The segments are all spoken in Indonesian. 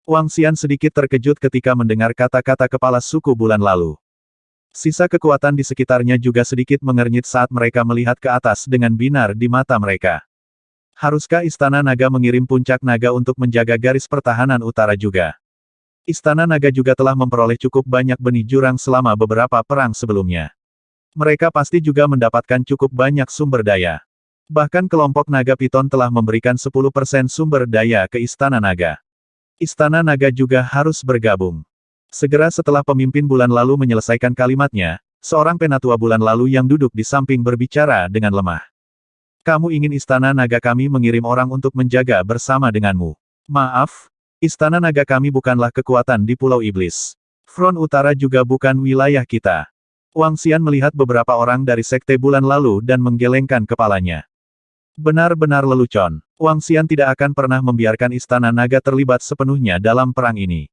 Wang Xian sedikit terkejut ketika mendengar kata-kata kepala suku bulan lalu. Sisa kekuatan di sekitarnya juga sedikit mengernyit saat mereka melihat ke atas dengan binar di mata mereka. Haruskah Istana Naga mengirim puncak naga untuk menjaga garis pertahanan utara juga? Istana Naga juga telah memperoleh cukup banyak benih jurang selama beberapa perang sebelumnya. Mereka pasti juga mendapatkan cukup banyak sumber daya. Bahkan kelompok Naga Piton telah memberikan 10% sumber daya ke Istana Naga. Istana Naga juga harus bergabung. Segera setelah pemimpin bulan lalu menyelesaikan kalimatnya, seorang penatua bulan lalu yang duduk di samping berbicara dengan lemah. Kamu ingin Istana Naga kami mengirim orang untuk menjaga bersama denganmu. Maaf, Istana Naga kami bukanlah kekuatan di Pulau Iblis. Front Utara juga bukan wilayah kita. Wang Xian melihat beberapa orang dari Sekte Bulan Lalu dan menggelengkan kepalanya. Benar-benar lelucon. Wang Xian tidak akan pernah membiarkan Istana Naga terlibat sepenuhnya dalam perang ini.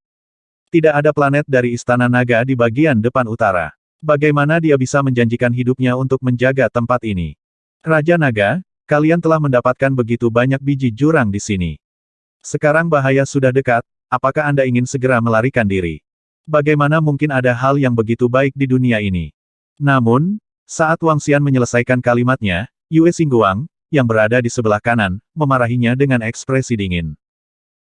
Tidak ada planet dari Istana Naga di bagian depan utara. Bagaimana dia bisa menjanjikan hidupnya untuk menjaga tempat ini? Raja Naga, kalian telah mendapatkan begitu banyak biji jurang di sini. Sekarang bahaya sudah dekat, apakah Anda ingin segera melarikan diri? Bagaimana mungkin ada hal yang begitu baik di dunia ini? Namun, saat Wang Xian menyelesaikan kalimatnya, Yue Xingguang, yang berada di sebelah kanan, memarahinya dengan ekspresi dingin.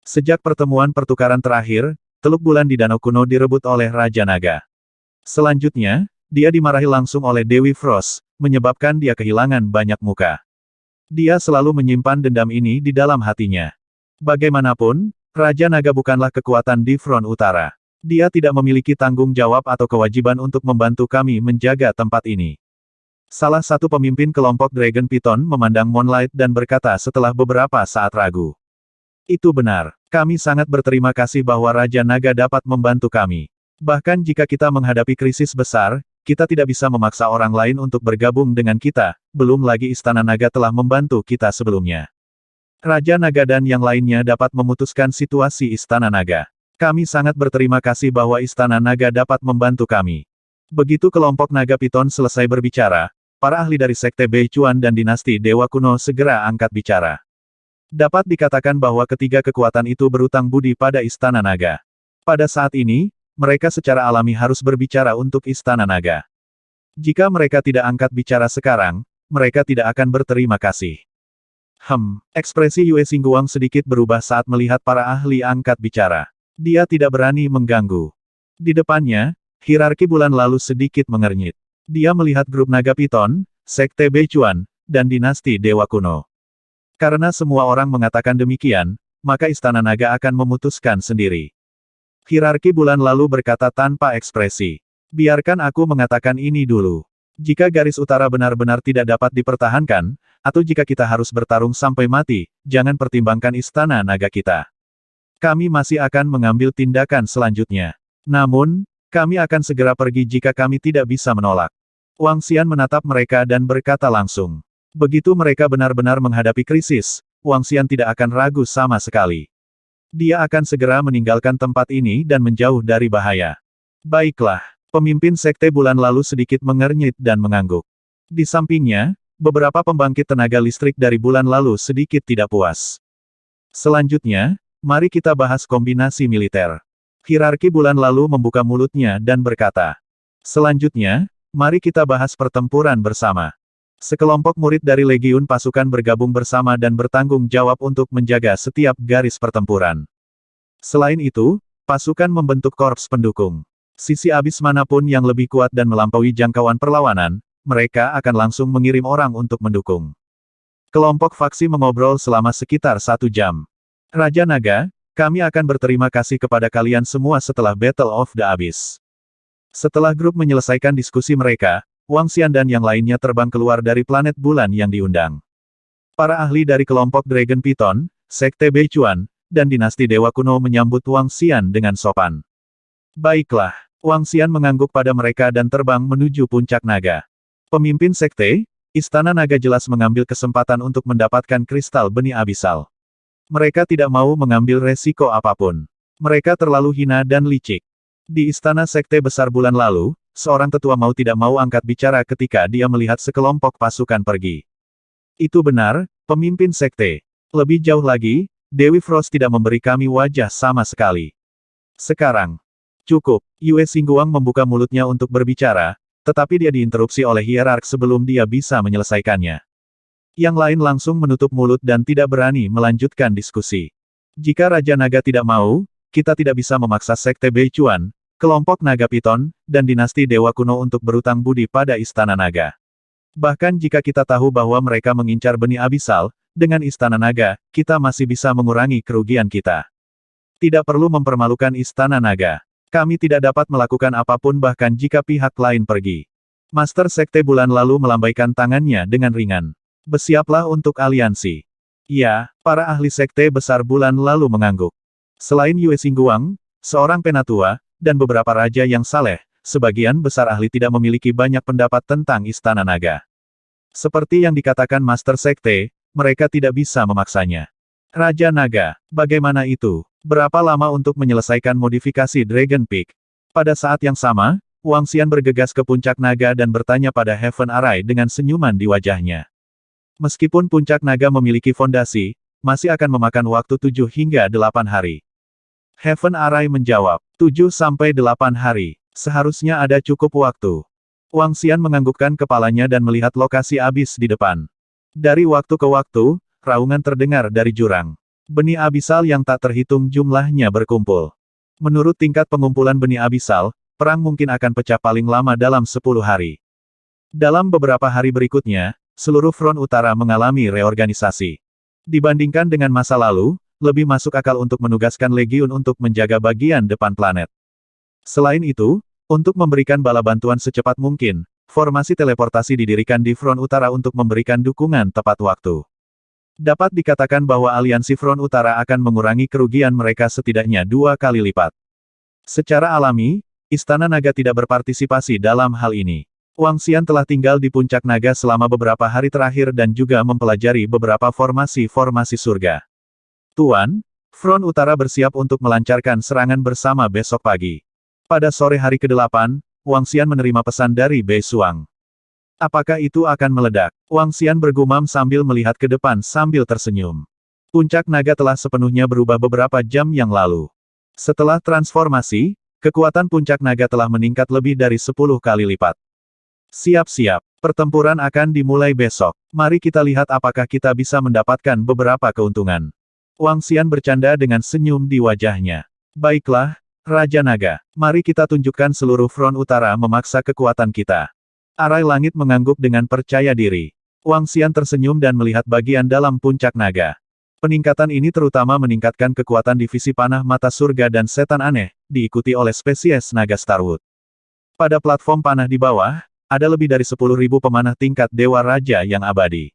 Sejak pertemuan pertukaran terakhir, Teluk Bulan di Danau Kuno direbut oleh Raja Naga. Selanjutnya, dia dimarahi langsung oleh Dewi Frost, menyebabkan dia kehilangan banyak muka. Dia selalu menyimpan dendam ini di dalam hatinya. Bagaimanapun, Raja Naga bukanlah kekuatan di front utara. Dia tidak memiliki tanggung jawab atau kewajiban untuk membantu kami menjaga tempat ini. Salah satu pemimpin kelompok Dragon Python memandang Moonlight dan berkata setelah beberapa saat ragu. Itu benar. Kami sangat berterima kasih bahwa Raja Naga dapat membantu kami. Bahkan jika kita menghadapi krisis besar, kita tidak bisa memaksa orang lain untuk bergabung dengan kita, belum lagi Istana Naga telah membantu kita sebelumnya. Raja Naga dan yang lainnya dapat memutuskan situasi Istana Naga. Kami sangat berterima kasih bahwa Istana Naga dapat membantu kami. Begitu kelompok Naga Piton selesai berbicara, para ahli dari Sekte Beichuan dan Dinasti Dewa Kuno segera angkat bicara. Dapat dikatakan bahwa ketiga kekuatan itu berutang budi pada Istana Naga. Pada saat ini, mereka secara alami harus berbicara untuk Istana Naga. Jika mereka tidak angkat bicara sekarang, mereka tidak akan berterima kasih. Ekspresi Yue Xingguang sedikit berubah saat melihat para ahli angkat bicara. Dia tidak berani mengganggu. Di depannya, hierarki bulan lalu sedikit mengernyit. Dia melihat grup Naga Piton, Sekte Beichuan, dan Dinasti Dewa Kuno. Karena semua orang mengatakan demikian, maka Istana Naga akan memutuskan sendiri. Hierarki bulan lalu berkata tanpa ekspresi. Biarkan aku mengatakan ini dulu. Jika garis utara benar-benar tidak dapat dipertahankan, atau jika kita harus bertarung sampai mati, jangan pertimbangkan Istana Naga kita. Kami masih akan mengambil tindakan selanjutnya. Namun, kami akan segera pergi jika kami tidak bisa menolak. Wang Xian menatap mereka dan berkata langsung. Begitu mereka benar-benar menghadapi krisis, Wang Xian tidak akan ragu sama sekali. Dia akan segera meninggalkan tempat ini dan menjauh dari bahaya. Baiklah, pemimpin Sekte Bulan Lalu sedikit mengernyit dan mengangguk. Di sampingnya, beberapa pembangkit tenaga listrik dari Bulan Lalu sedikit tidak puas. Selanjutnya, mari kita bahas kombinasi militer. Hierarki Bulan Lalu membuka mulutnya dan berkata. Selanjutnya, mari kita bahas pertempuran bersama. Sekelompok murid dari Legiun Pasukan bergabung bersama dan bertanggung jawab untuk menjaga setiap garis pertempuran. Selain itu, pasukan membentuk korps pendukung. Sisi abis manapun yang lebih kuat dan melampaui jangkauan perlawanan, mereka akan langsung mengirim orang untuk mendukung. Kelompok faksi mengobrol selama sekitar 1 jam. Raja Naga, kami akan berterima kasih kepada kalian semua setelah Battle of the Abyss. Setelah grup menyelesaikan diskusi mereka, Wang Xian dan yang lainnya terbang keluar dari planet bulan yang diundang. Para ahli dari kelompok Dragon Python, Sekte Beichuan, dan Dinasti Dewa Kuno menyambut Wang Xian dengan sopan. Baiklah, Wang Xian mengangguk pada mereka dan terbang menuju puncak naga. Pemimpin Sekte, Istana Naga jelas mengambil kesempatan untuk mendapatkan kristal benih abisal. Mereka tidak mau mengambil resiko apapun. Mereka terlalu hina dan licik. Di Istana Sekte Besar bulan lalu, seorang tetua mau tidak mau angkat bicara ketika dia melihat sekelompok pasukan pergi. Itu benar, pemimpin sekte. Lebih jauh lagi, Dewi Frost tidak memberi kami wajah sama sekali. Sekarang. Cukup. Yue Xingguang membuka mulutnya untuk berbicara, tetapi dia diinterupsi oleh hierark sebelum dia bisa menyelesaikannya. Yang lain langsung menutup mulut dan tidak berani melanjutkan diskusi. Jika Raja Naga tidak mau, kita tidak bisa memaksa Sekte Beichuan, kelompok Naga Piton, dan dinasti Dewa Kuno untuk berutang budi pada Istana Naga. Bahkan jika kita tahu bahwa mereka mengincar benih abisal, dengan Istana Naga, kita masih bisa mengurangi kerugian kita. Tidak perlu mempermalukan Istana Naga. Kami tidak dapat melakukan apapun bahkan jika pihak lain pergi. Master Sekte Bulan Lalu melambaikan tangannya dengan ringan. Bersiaplah untuk aliansi. Ya, para ahli Sekte Besar Bulan Lalu mengangguk. Selain Yue Xingguang, seorang penatua, dan beberapa raja yang saleh, sebagian besar ahli tidak memiliki banyak pendapat tentang Istana Naga. Seperti yang dikatakan Master Sekte, mereka tidak bisa memaksanya. Raja Naga, bagaimana itu? Berapa lama untuk menyelesaikan modifikasi Dragon Peak? Pada saat yang sama, Wang Xian bergegas ke puncak naga dan bertanya pada Heaven Array dengan senyuman di wajahnya. Meskipun puncak naga memiliki fondasi, masih akan memakan waktu 7 hingga 8 hari. Heaven Array menjawab, 7 sampai 8 hari, seharusnya ada cukup waktu. Wang Xian menganggukkan kepalanya dan melihat lokasi abis di depan. Dari waktu ke waktu, raungan terdengar dari jurang. Benih abisal yang tak terhitung jumlahnya berkumpul. Menurut tingkat pengumpulan benih abisal, perang mungkin akan pecah paling lama dalam 10 hari. Dalam beberapa hari berikutnya, seluruh front utara mengalami reorganisasi. Dibandingkan dengan masa lalu, lebih masuk akal untuk menugaskan legiun untuk menjaga bagian depan planet. Selain itu, untuk memberikan bala bantuan secepat mungkin, formasi teleportasi didirikan di front utara untuk memberikan dukungan tepat waktu. Dapat dikatakan bahwa aliansi front utara akan mengurangi kerugian mereka setidaknya 2 kali lipat. Secara alami, Istana Naga tidak berpartisipasi dalam hal ini. Wang Xian telah tinggal di puncak naga selama beberapa hari terakhir dan juga mempelajari beberapa formasi-formasi surga. Tuan, front utara bersiap untuk melancarkan serangan bersama besok pagi. Pada sore hari ke-8, Wang Xian menerima pesan dari Bei Suang. Apakah itu akan meledak? Wang Xian bergumam sambil melihat ke depan sambil tersenyum. Puncak naga telah sepenuhnya berubah beberapa jam yang lalu. Setelah transformasi, kekuatan puncak naga telah meningkat lebih dari 10 kali lipat. Siap-siap, pertempuran akan dimulai besok. Mari kita lihat apakah kita bisa mendapatkan beberapa keuntungan. Wang Xian bercanda dengan senyum di wajahnya. Baiklah, Raja Naga, mari kita tunjukkan seluruh front utara memaksa kekuatan kita. Arai langit mengangguk dengan percaya diri. Wang Xian tersenyum dan melihat bagian dalam puncak naga. Peningkatan ini terutama meningkatkan kekuatan divisi panah mata surga dan setan aneh, diikuti oleh spesies naga Starwood. Pada platform panah di bawah, ada lebih dari 10.000 pemanah tingkat Dewa Raja yang abadi.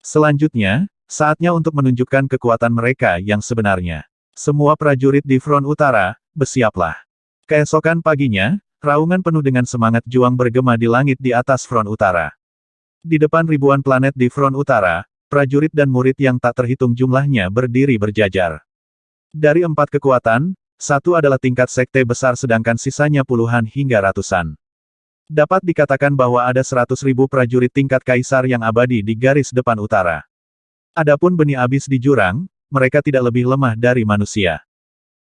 Selanjutnya, saatnya untuk menunjukkan kekuatan mereka yang sebenarnya. Semua prajurit di front utara, bersiaplah. Keesokan paginya, raungan penuh dengan semangat juang bergema di langit di atas front utara. Di depan ribuan planet di front utara, prajurit dan murid yang tak terhitung jumlahnya berdiri berjajar. Dari 4 kekuatan, 1 adalah tingkat sekte besar sedangkan sisanya puluhan hingga ratusan. Dapat dikatakan bahwa ada 100.000 prajurit tingkat kaisar yang abadi di garis depan utara. Adapun benih abis di jurang, mereka tidak lebih lemah dari manusia.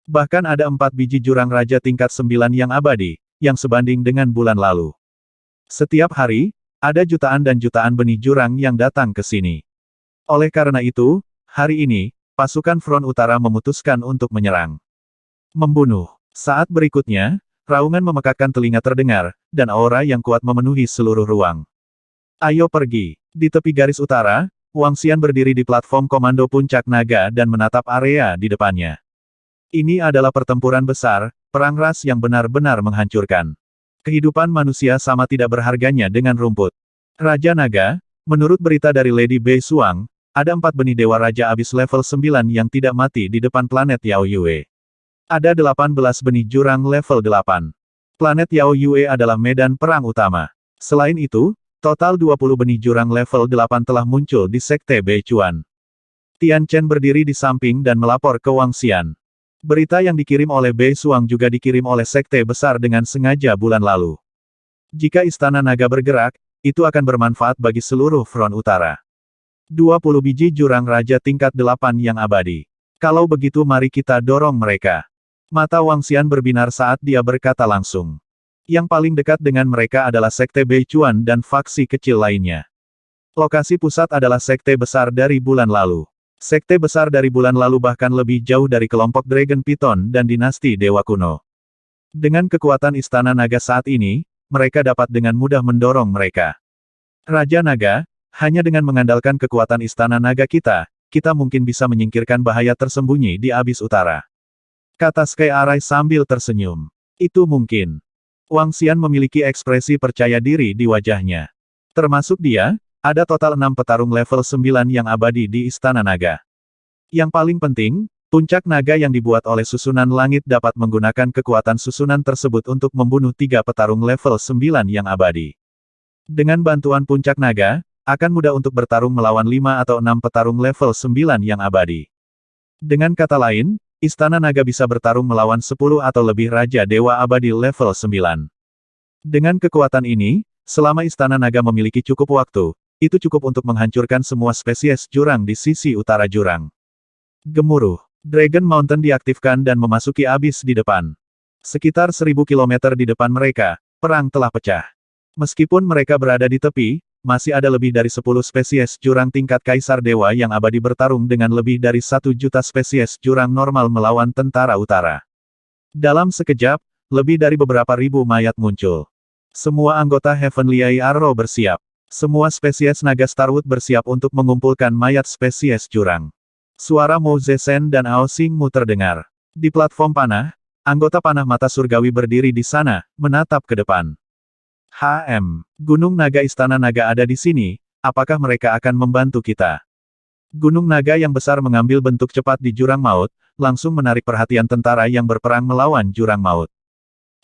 Bahkan ada 4 biji jurang raja tingkat 9 yang abadi, yang sebanding dengan bulan lalu. Setiap hari, ada jutaan dan jutaan benih jurang yang datang ke sini. Oleh karena itu, hari ini, pasukan front utara memutuskan untuk menyerang. Membunuh. Saat berikutnya, raungan memekakkan telinga terdengar, dan aura yang kuat memenuhi seluruh ruang. Ayo pergi. Di tepi garis utara, Wang Xian berdiri di platform komando puncak naga dan menatap area di depannya. Ini adalah pertempuran besar, perang ras yang benar-benar menghancurkan. Kehidupan manusia sama tidak berharganya dengan rumput. Raja Naga, menurut berita dari Lady Bei Suang, ada 4 benih Dewa Raja Abis level 9 yang tidak mati di depan planet Yao Yue. Ada 18 benih jurang level 8. Planet Yao Yue adalah medan perang utama. Selain itu, total 20 benih jurang level 8 telah muncul di Sekte Beichuan. Tian Chen berdiri di samping dan melapor ke Wang Xian. Berita yang dikirim oleh Bei Suang juga dikirim oleh Sekte Besar dengan sengaja bulan lalu. Jika Istana Naga bergerak, itu akan bermanfaat bagi seluruh front utara. 20 biji jurang raja tingkat 8 yang abadi. Kalau begitu mari kita dorong mereka. Mata Wang Xian berbinar saat dia berkata langsung. Yang paling dekat dengan mereka adalah Sekte Beichuan dan faksi kecil lainnya. Lokasi pusat adalah Sekte Besar dari bulan lalu. Sekte Besar dari bulan lalu bahkan lebih jauh dari kelompok Dragon Python dan dinasti Dewa Kuno. Dengan kekuatan Istana Naga saat ini, mereka dapat dengan mudah mendorong mereka. Raja Naga, hanya dengan mengandalkan kekuatan Istana Naga kita mungkin bisa menyingkirkan bahaya tersembunyi di Abis Utara. Kata Sky Arai sambil tersenyum. Itu mungkin. Wang Xian memiliki ekspresi percaya diri di wajahnya. Termasuk dia, ada total 6 petarung level 9 yang abadi di Istana Naga. Yang paling penting, puncak naga yang dibuat oleh susunan langit dapat menggunakan kekuatan susunan tersebut untuk membunuh 3 petarung level 9 yang abadi. Dengan bantuan puncak naga, akan mudah untuk bertarung melawan 5 atau 6 petarung level 9 yang abadi. Dengan kata lain, Istana Naga bisa bertarung melawan 10 atau lebih Raja Dewa Abadi level 9. Dengan kekuatan ini, selama Istana Naga memiliki cukup waktu, itu cukup untuk menghancurkan semua spesies jurang di sisi utara jurang. Gemuruh. Dragon Mountain diaktifkan dan memasuki abis di depan. Sekitar 1000 km di depan mereka, perang telah pecah. Meskipun mereka berada di tepi, masih ada lebih dari 10 spesies jurang tingkat Kaisar Dewa yang abadi bertarung dengan lebih dari 1 juta spesies jurang normal melawan tentara utara. Dalam sekejap, lebih dari beberapa ribu mayat muncul. Semua anggota Heavenly Arrow bersiap. Semua spesies naga Starwood bersiap untuk mengumpulkan mayat spesies jurang. Suara Mo Zesen dan Ao Xingmu terdengar. Di platform panah, anggota panah mata surgawi berdiri di sana, menatap ke depan. Gunung Naga Istana Naga ada di sini, apakah mereka akan membantu kita? Gunung Naga yang besar mengambil bentuk cepat di Jurang Maut, langsung menarik perhatian tentara yang berperang melawan Jurang Maut.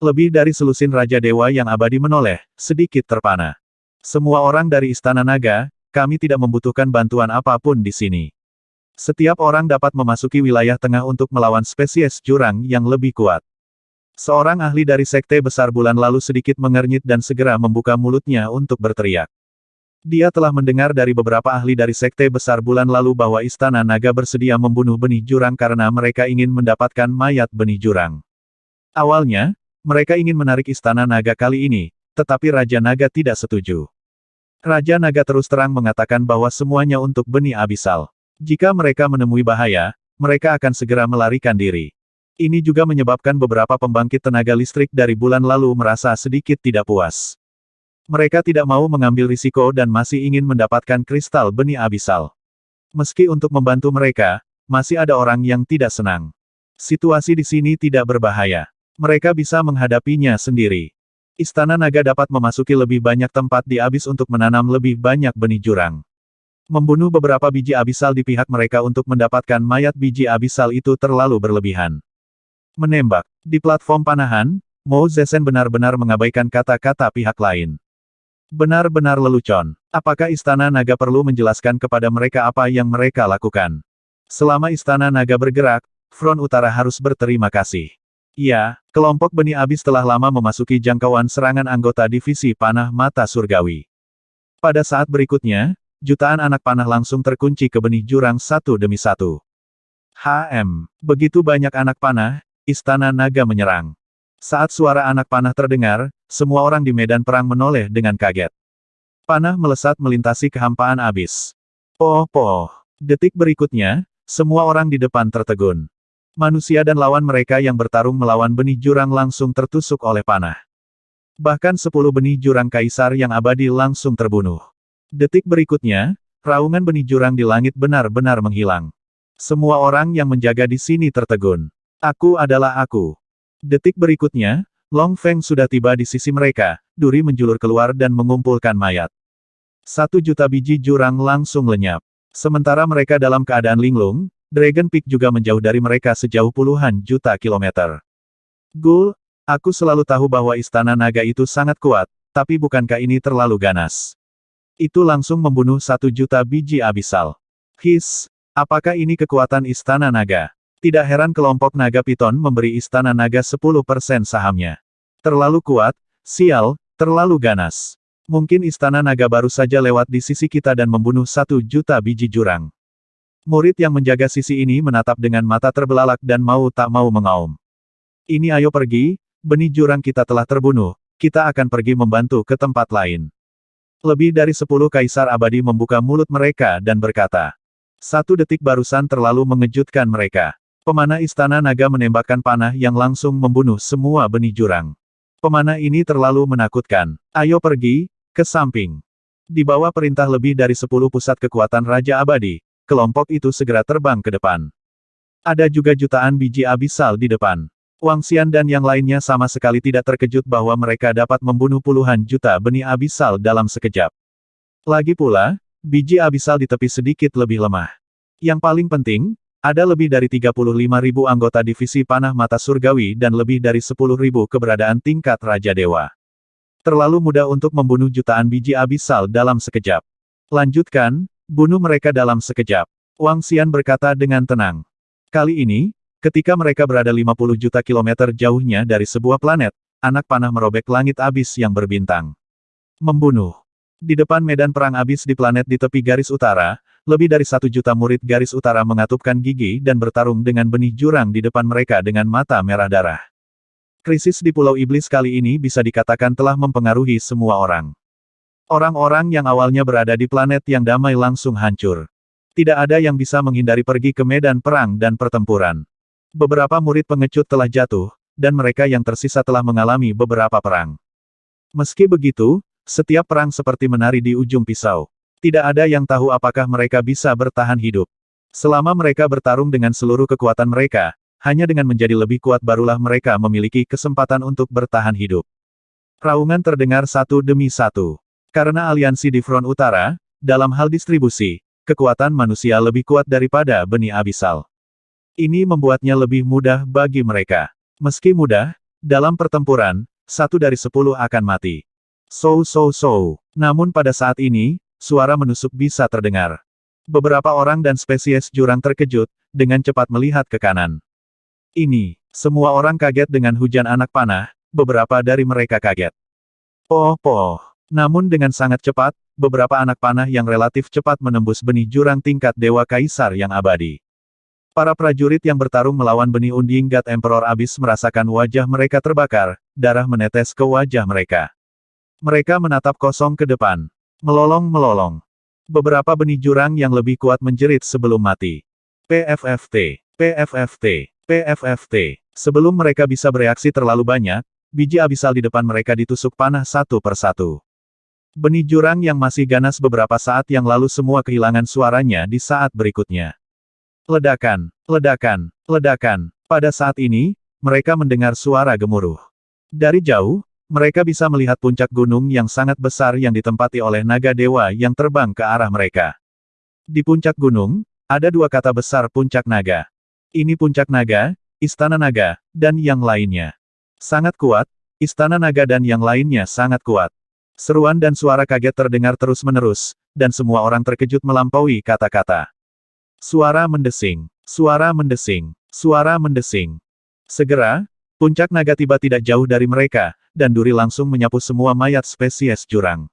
Lebih dari selusin Raja Dewa yang abadi menoleh, sedikit terpana. Semua orang dari Istana Naga, kami tidak membutuhkan bantuan apapun di sini. Setiap orang dapat memasuki wilayah tengah untuk melawan spesies jurang yang lebih kuat. Seorang ahli dari Sekte Besar bulan lalu sedikit mengernyit dan segera membuka mulutnya untuk berteriak. Dia telah mendengar dari beberapa ahli dari Sekte Besar bulan lalu bahwa Istana Naga bersedia membunuh benih jurang karena mereka ingin mendapatkan mayat benih jurang. Awalnya, mereka ingin menarik Istana Naga kali ini, tetapi Raja Naga tidak setuju. Raja Naga terus terang mengatakan bahwa semuanya untuk benih abisal. Jika mereka menemui bahaya, mereka akan segera melarikan diri. Ini juga menyebabkan beberapa pembangkit tenaga listrik dari bulan lalu merasa sedikit tidak puas. Mereka tidak mau mengambil risiko dan masih ingin mendapatkan kristal benih abisal. Meski untuk membantu mereka, masih ada orang yang tidak senang. Situasi di sini tidak berbahaya. Mereka bisa menghadapinya sendiri. Istana Naga dapat memasuki lebih banyak tempat di abis untuk menanam lebih banyak benih jurang. Membunuh beberapa biji abisal di pihak mereka untuk mendapatkan mayat biji abisal itu terlalu berlebihan. Menembak. Di platform panahan, Mo Zesen benar-benar mengabaikan kata-kata pihak lain. Benar-benar lelucon. Apakah Istana Naga perlu menjelaskan kepada mereka apa yang mereka lakukan? Selama Istana Naga bergerak, front utara harus berterima kasih. Ya, kelompok benih abis telah lama memasuki jangkauan serangan anggota divisi panah mata surgawi. Pada saat berikutnya, jutaan anak panah langsung terkunci ke benih jurang satu demi satu. Begitu banyak anak panah, Istana Naga menyerang. Saat suara anak panah terdengar, semua orang di medan perang menoleh dengan kaget. Panah melesat melintasi kehampaan abis. Poh. Detik berikutnya, semua orang di depan tertegun. Manusia dan lawan mereka yang bertarung melawan benih jurang langsung tertusuk oleh panah. Bahkan 10 benih jurang kaisar yang abadi langsung terbunuh. Detik berikutnya, raungan benih jurang di langit benar-benar menghilang. Semua orang yang menjaga di sini tertegun. Aku adalah aku. Detik berikutnya, Long Feng sudah tiba di sisi mereka, duri menjulur keluar dan mengumpulkan mayat. 1 juta biji jurang langsung lenyap. Sementara mereka dalam keadaan linglung, Dragon Peak juga menjauh dari mereka sejauh puluhan juta kilometer. Gul, aku selalu tahu bahwa Istana Naga itu sangat kuat, tapi bukankah ini terlalu ganas? Itu langsung membunuh 1 juta biji abisal. Apakah ini kekuatan Istana Naga? Tidak heran kelompok Naga Piton memberi Istana Naga 10% sahamnya. Terlalu kuat, sial, terlalu ganas. Mungkin Istana Naga baru saja lewat di sisi kita dan membunuh 1 juta biji jurang. Murid yang menjaga sisi ini menatap dengan mata terbelalak dan mau tak mau mengaum. Ini ayo pergi, benih jurang kita telah terbunuh, kita akan pergi membantu ke tempat lain. Lebih dari 10 kaisar abadi membuka mulut mereka dan berkata. 1 detik barusan terlalu mengejutkan mereka. Pemanah Istana Naga menembakkan panah yang langsung membunuh semua benih jurang. Pemanah ini terlalu menakutkan. Ayo pergi, ke samping. Di bawah perintah lebih dari 10 pusat kekuatan Raja Abadi, kelompok itu segera terbang ke depan. Ada juga jutaan biji abisal di depan. Wang Xian dan yang lainnya sama sekali tidak terkejut bahwa mereka dapat membunuh puluhan juta benih abisal dalam sekejap. Lagi pula, biji abisal di tepi sedikit lebih lemah. Yang paling penting, ada lebih dari 35.000 anggota divisi panah mata surgawi dan lebih dari 10.000 keberadaan tingkat Raja Dewa. Terlalu mudah untuk membunuh jutaan biji abisal dalam sekejap. Lanjutkan, bunuh mereka dalam sekejap. Wang Xian berkata dengan tenang. Kali ini, ketika mereka berada 50 juta kilometer jauhnya dari sebuah planet, anak panah merobek langit abis yang berbintang. Membunuh. Di depan medan perang abis di planet di tepi garis utara, lebih dari 1 juta murid garis utara mengatupkan gigi dan bertarung dengan benih jurang di depan mereka dengan mata merah darah. Krisis di Pulau Iblis kali ini bisa dikatakan telah mempengaruhi semua orang. Orang-orang yang awalnya berada di planet yang damai langsung hancur. Tidak ada yang bisa menghindari pergi ke medan perang dan pertempuran. Beberapa murid pengecut telah jatuh, dan mereka yang tersisa telah mengalami beberapa perang. Meski begitu, setiap perang seperti menari di ujung pisau. Tidak ada yang tahu apakah mereka bisa bertahan hidup. Selama mereka bertarung dengan seluruh kekuatan mereka, hanya dengan menjadi lebih kuat barulah mereka memiliki kesempatan untuk bertahan hidup. Raungan terdengar satu demi satu. Karena aliansi di front utara, dalam hal distribusi, kekuatan manusia lebih kuat daripada benih abisal. Ini membuatnya lebih mudah bagi mereka. Meski mudah, dalam pertempuran, 1 dari 10 akan mati. So. Namun pada saat ini, suara menusuk bisa terdengar. Beberapa orang dan spesies jurang terkejut, dengan cepat melihat ke kanan. Ini, semua orang kaget dengan hujan anak panah, beberapa dari mereka kaget. Poh. Namun dengan sangat cepat, beberapa anak panah yang relatif cepat menembus benih jurang tingkat Dewa Kaisar yang abadi. Para prajurit yang bertarung melawan benih unding God Emperor Abyss merasakan wajah mereka terbakar, darah menetes ke wajah mereka. Mereka menatap kosong ke depan. Melolong. Beberapa benih jurang yang lebih kuat menjerit sebelum mati. PFFT. Sebelum mereka bisa bereaksi terlalu banyak, biji abisal di depan mereka ditusuk panah satu persatu. Benih jurang yang masih ganas beberapa saat yang lalu semua kehilangan suaranya di saat berikutnya. Ledakan. Pada saat ini, mereka mendengar suara gemuruh. Dari jauh, mereka bisa melihat puncak gunung yang sangat besar yang ditempati oleh naga dewa yang terbang ke arah mereka. Di puncak gunung, ada 2 kata besar puncak naga. Ini puncak naga, istana naga, dan yang lainnya. Sangat kuat, istana naga dan yang lainnya sangat kuat. Seruan dan suara kaget terdengar terus-menerus, dan semua orang terkejut melampaui kata-kata. Suara mendesing. Segera, puncak naga tiba tidak jauh dari mereka, dan duri langsung menyapu semua mayat spesies jurang.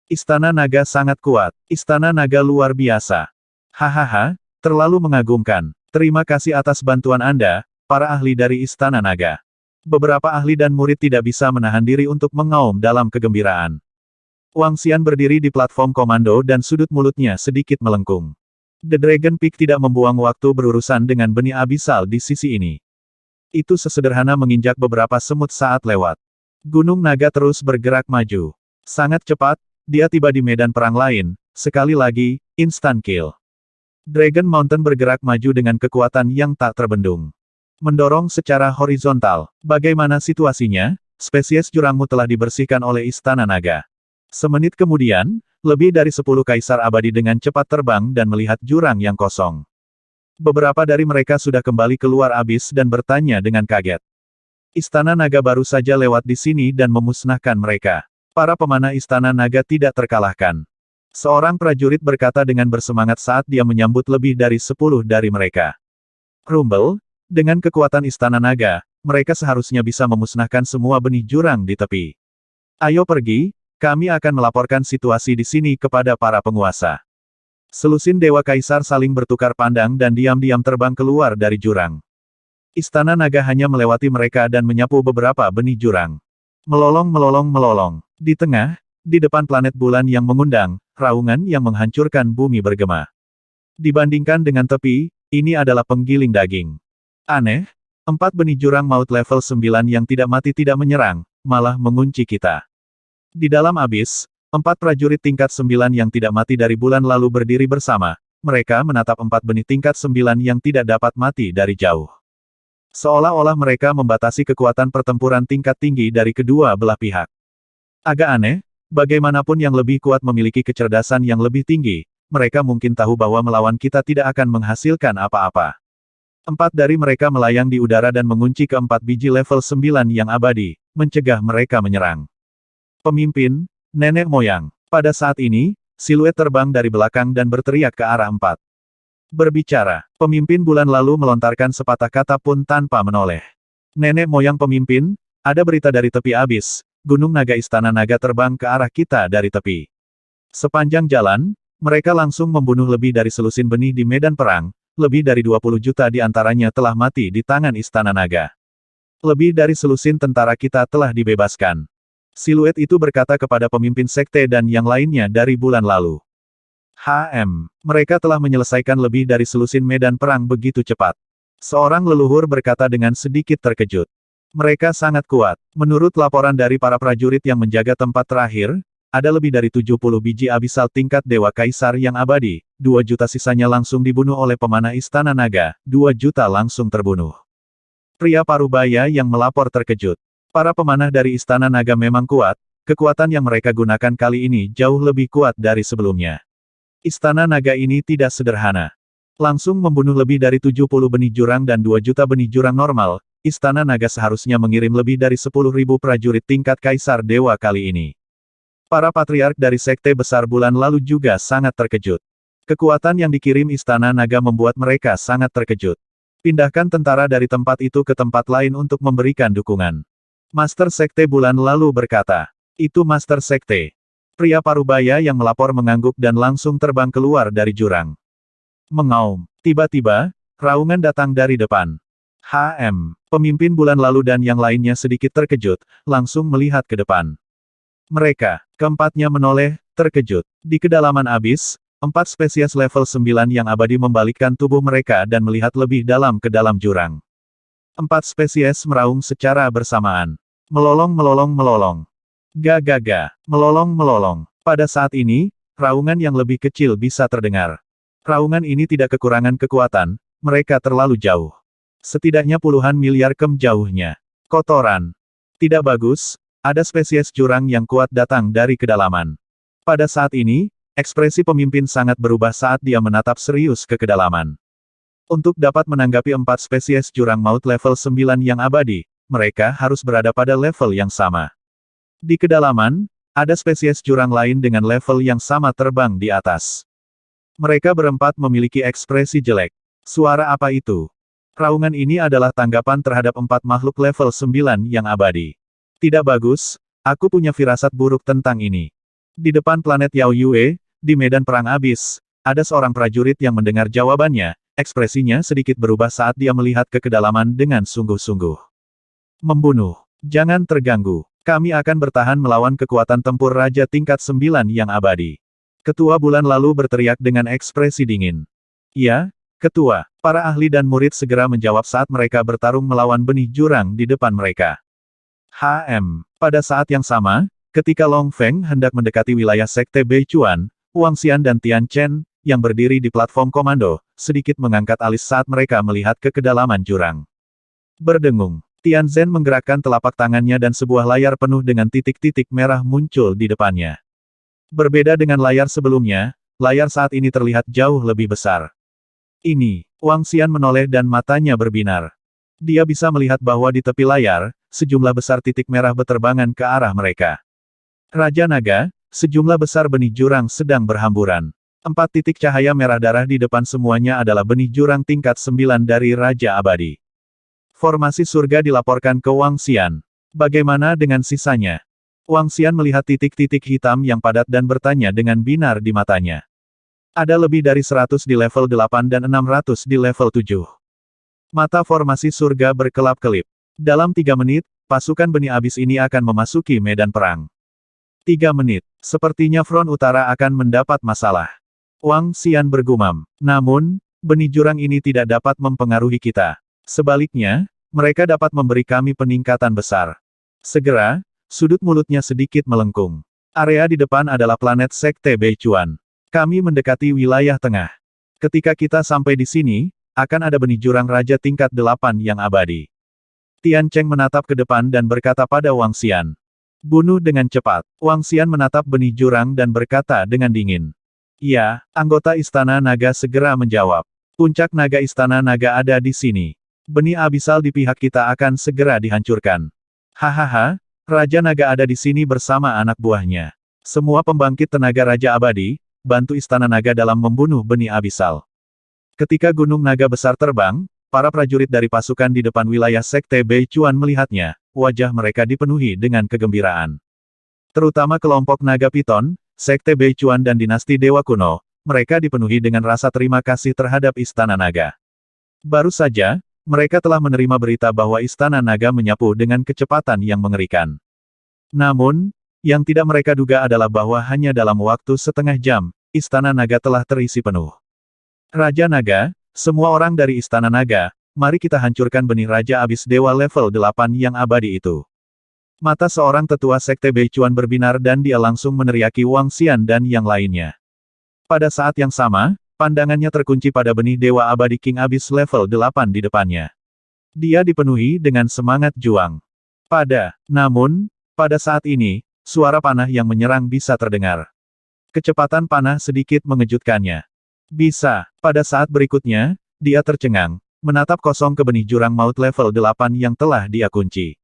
Istana naga sangat kuat. Istana naga luar biasa. Hahaha, terlalu mengagumkan. Terima kasih atas bantuan Anda, para ahli dari Istana Naga. Beberapa ahli dan murid tidak bisa menahan diri untuk mengaum dalam kegembiraan. Wang Xian berdiri di platform komando dan sudut mulutnya sedikit melengkung. The Dragon Peak tidak membuang waktu berurusan dengan benih abisal di sisi ini. Itu sesederhana menginjak beberapa semut saat lewat. Gunung Naga terus bergerak maju. Sangat cepat, dia tiba di medan perang lain, sekali lagi, instant kill. Dragon Mountain bergerak maju dengan kekuatan yang tak terbendung. Mendorong secara horizontal. Bagaimana situasinya? Spesies jurangmu telah dibersihkan oleh Istana Naga. Semenit kemudian, lebih dari 10 kaisar abadi dengan cepat terbang dan melihat jurang yang kosong. Beberapa dari mereka sudah kembali keluar abis dan bertanya dengan kaget. Istana Naga baru saja lewat di sini dan memusnahkan mereka. Para pemanah Istana Naga tidak terkalahkan. Seorang prajurit berkata dengan bersemangat saat dia menyambut lebih dari 10 dari mereka. Rumble, dengan kekuatan Istana Naga, mereka seharusnya bisa memusnahkan semua benih jurang di tepi. Ayo pergi, kami akan melaporkan situasi di sini kepada para penguasa. Selusin Dewa Kaisar saling bertukar pandang dan diam-diam terbang keluar dari jurang. Istana naga hanya melewati mereka dan menyapu beberapa benih jurang. Melolong melolong melolong. Di tengah, di depan planet bulan yang mengundang, raungan yang menghancurkan bumi bergema. Dibandingkan dengan tepi, ini adalah penggiling daging. Aneh, 4 benih jurang maut level 9 yang tidak mati tidak menyerang, malah mengunci kita. Di dalam abis, 4 prajurit tingkat 9 yang tidak mati dari bulan lalu berdiri bersama. Mereka menatap 4 benih tingkat 9 yang tidak dapat mati dari jauh. Seolah-olah mereka membatasi kekuatan pertempuran tingkat tinggi dari kedua belah pihak. Agak aneh, bagaimanapun yang lebih kuat memiliki kecerdasan yang lebih tinggi, mereka mungkin tahu bahwa melawan kita tidak akan menghasilkan apa-apa. 4 dari mereka melayang di udara dan mengunci ke 4 biji level 9 yang abadi, mencegah mereka menyerang. Pemimpin, nenek moyang. Pada saat ini, siluet terbang dari belakang dan berteriak ke arah 4. Berbicara, pemimpin bulan lalu melontarkan sepatah kata pun tanpa menoleh. Nenek moyang pemimpin, ada berita dari tepi abis, Gunung Naga Istana Naga terbang ke arah kita dari tepi. Sepanjang jalan, mereka langsung membunuh lebih dari selusin benih di medan perang, lebih dari 20 juta di antaranya telah mati di tangan Istana Naga. Lebih dari selusin tentara kita telah dibebaskan. Siluet itu berkata kepada pemimpin sekte dan yang lainnya dari bulan lalu. Mereka telah menyelesaikan lebih dari selusin medan perang begitu cepat. Seorang leluhur berkata dengan sedikit terkejut. Mereka sangat kuat. Menurut laporan dari para prajurit yang menjaga tempat terakhir, ada lebih dari 70 biji abisal tingkat Dewa Kaisar yang abadi, 2 juta sisanya langsung dibunuh oleh pemanah Istana Naga, 2 juta langsung terbunuh. Pria Parubaya yang melapor terkejut. Para pemanah dari Istana Naga memang kuat, kekuatan yang mereka gunakan kali ini jauh lebih kuat dari sebelumnya. Istana Naga ini tidak sederhana. Langsung membunuh lebih dari 70 benih jurang dan 2 juta benih jurang normal, Istana Naga seharusnya mengirim lebih dari 10.000 prajurit tingkat Kaisar Dewa kali ini. Para patriark dari Sekte Besar Bulan lalu juga sangat terkejut. Kekuatan yang dikirim Istana Naga membuat mereka sangat terkejut. Pindahkan tentara dari tempat itu ke tempat lain untuk memberikan dukungan. Master Sekte Bulan lalu berkata. Itu Master Sekte. Pria Parubaya yang melapor mengangguk dan langsung terbang keluar dari jurang. Mengaum. Tiba-tiba, raungan datang dari depan. Pemimpin bulan lalu dan yang lainnya sedikit terkejut, langsung melihat ke depan. Mereka, keempatnya menoleh, terkejut. Di kedalaman abis, 4 spesies level 9 yang abadi membalikkan tubuh mereka dan melihat lebih dalam ke dalam jurang. 4 spesies meraung secara bersamaan. Melolong melolong melolong. Ga-ga-ga, melolong-melolong. Pada saat ini, raungan yang lebih kecil bisa terdengar. Raungan ini tidak kekurangan kekuatan, mereka terlalu jauh. Setidaknya puluhan miliar kem jauhnya. Kotoran. Tidak bagus, ada spesies jurang yang kuat datang dari kedalaman. Pada saat ini, ekspresi pemimpin sangat berubah saat dia menatap serius ke kedalaman. Untuk dapat menanggapi 4 spesies jurang maut level 9 yang abadi, mereka harus berada pada level yang sama. Di kedalaman, ada spesies jurang lain dengan level yang sama terbang di atas. Mereka berempat memiliki ekspresi jelek. Suara apa itu? Raungan ini adalah tanggapan terhadap 4 makhluk level 9 yang abadi. Tidak bagus, aku punya firasat buruk tentang ini. Di depan planet Yao Yue, di medan perang abis, ada seorang prajurit yang mendengar jawabannya, ekspresinya sedikit berubah saat dia melihat ke kedalaman dengan sungguh-sungguh. Membunuh. Jangan terganggu. Kami akan bertahan melawan kekuatan tempur Raja tingkat 9 yang abadi. Ketua bulan lalu berteriak dengan ekspresi dingin. Ya, Ketua. Para ahli dan murid segera menjawab saat mereka bertarung melawan benih jurang di depan mereka. Pada saat yang sama, ketika Long Feng hendak mendekati wilayah Sekte Beichuan, Wang Xian dan Tian Chen, yang berdiri di platform komando, sedikit mengangkat alis saat mereka melihat ke kedalaman jurang. Berdengung. Tian Zhen menggerakkan telapak tangannya dan sebuah layar penuh dengan titik-titik merah muncul di depannya. Berbeda dengan layar sebelumnya, layar saat ini terlihat jauh lebih besar. Ini, Wang Xian menoleh dan matanya berbinar. Dia bisa melihat bahwa di tepi layar, sejumlah besar titik merah berterbangan ke arah mereka. Raja Naga, sejumlah besar benih jurang sedang berhamburan. 4 titik cahaya merah darah di depan semuanya adalah benih jurang tingkat 9 dari Raja Abadi. Formasi surga dilaporkan ke Wang Xian. Bagaimana dengan sisanya? Wang Xian melihat titik-titik hitam yang padat dan bertanya dengan binar di matanya. Ada lebih dari 100 di level 8 dan 600 di level 7. Mata formasi surga berkelap-kelip. Dalam 3 menit, pasukan benih abis ini akan memasuki medan perang. 3 menit. Sepertinya front utara akan mendapat masalah. Wang Xian bergumam. Namun, benih jurang ini tidak dapat mempengaruhi kita. Sebaliknya, mereka dapat memberi kami peningkatan besar. Segera, sudut mulutnya sedikit melengkung. Area di depan adalah planet Sekte Beichuan. Kami mendekati wilayah tengah. Ketika kita sampai di sini, akan ada benih jurang Raja tingkat 8 yang abadi. Tian Cheng menatap ke depan dan berkata pada Wang Xian. Bunuh dengan cepat. Wang Xian menatap benih jurang dan berkata dengan dingin. Ya, anggota Istana Naga segera menjawab. Puncak naga Istana Naga ada di sini. Benih abisal di pihak kita akan segera dihancurkan. Hahaha, Raja Naga ada di sini bersama anak buahnya. Semua pembangkit tenaga Raja Abadi, bantu Istana Naga dalam membunuh benih abisal. Ketika Gunung Naga besar terbang, para prajurit dari pasukan di depan wilayah Sekte Beichuan melihatnya, wajah mereka dipenuhi dengan kegembiraan. Terutama kelompok Naga Piton, Sekte Beichuan dan dinasti Dewa Kuno, mereka dipenuhi dengan rasa terima kasih terhadap Istana Naga. Baru saja, mereka telah menerima berita bahwa Istana Naga menyapu dengan kecepatan yang mengerikan. Namun, yang tidak mereka duga adalah bahwa hanya dalam waktu setengah jam, Istana Naga telah terisi penuh. Raja Naga, semua orang dari Istana Naga, mari kita hancurkan benih Raja Abis Dewa level 8 yang abadi itu. Mata seorang tetua Sekte Beichuan berbinar dan dia langsung meneriaki Wang Xian dan yang lainnya. Pada saat yang sama, pandangannya terkunci pada benih Dewa Abadi King Abis level 8 di depannya. Dia dipenuhi dengan semangat juang. Namun, pada saat ini, suara panah yang menyerang bisa terdengar. Kecepatan panah sedikit mengejutkannya. Pada saat berikutnya, dia tercengang, menatap kosong ke benih jurang maut level 8 yang telah dia kunci.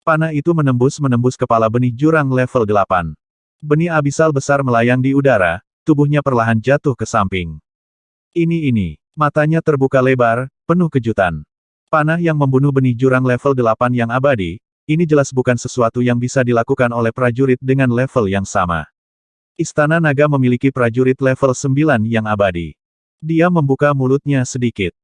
Panah itu menembus kepala benih jurang level 8. Benih abisal besar melayang di udara, tubuhnya perlahan jatuh ke samping. Ini, matanya terbuka lebar, penuh kejutan. Panah yang membunuh benih jurang level 8 yang abadi, ini jelas bukan sesuatu yang bisa dilakukan oleh prajurit dengan level yang sama. Istana Naga memiliki prajurit level 9 yang abadi. Dia membuka mulutnya sedikit.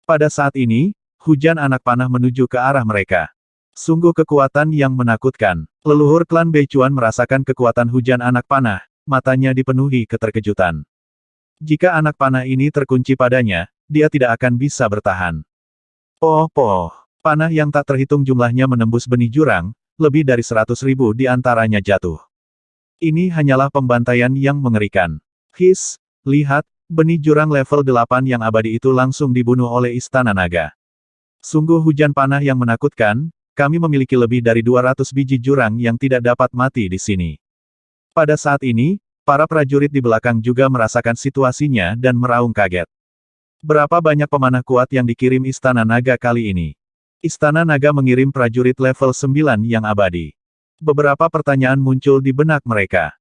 Pada saat ini, hujan anak panah menuju ke arah mereka. Sungguh kekuatan yang menakutkan. Leluhur klan Beichuan merasakan kekuatan hujan anak panah, matanya dipenuhi keterkejutan. Jika anak panah ini terkunci padanya, dia tidak akan bisa bertahan. Panah yang tak terhitung jumlahnya menembus benih jurang, lebih dari 100.000 di antaranya jatuh. Ini hanyalah pembantaian yang mengerikan. Lihat, benih jurang level 8 yang abadi itu langsung dibunuh oleh Istana Naga. Sungguh hujan panah yang menakutkan, kami memiliki lebih dari 200 biji jurang yang tidak dapat mati di sini. Pada saat ini, para prajurit di belakang juga merasakan situasinya dan meraung kaget. Berapa banyak pemanah kuat yang dikirim Istana Naga kali ini? Istana Naga mengirim prajurit level 9 yang abadi. Beberapa pertanyaan muncul di benak mereka.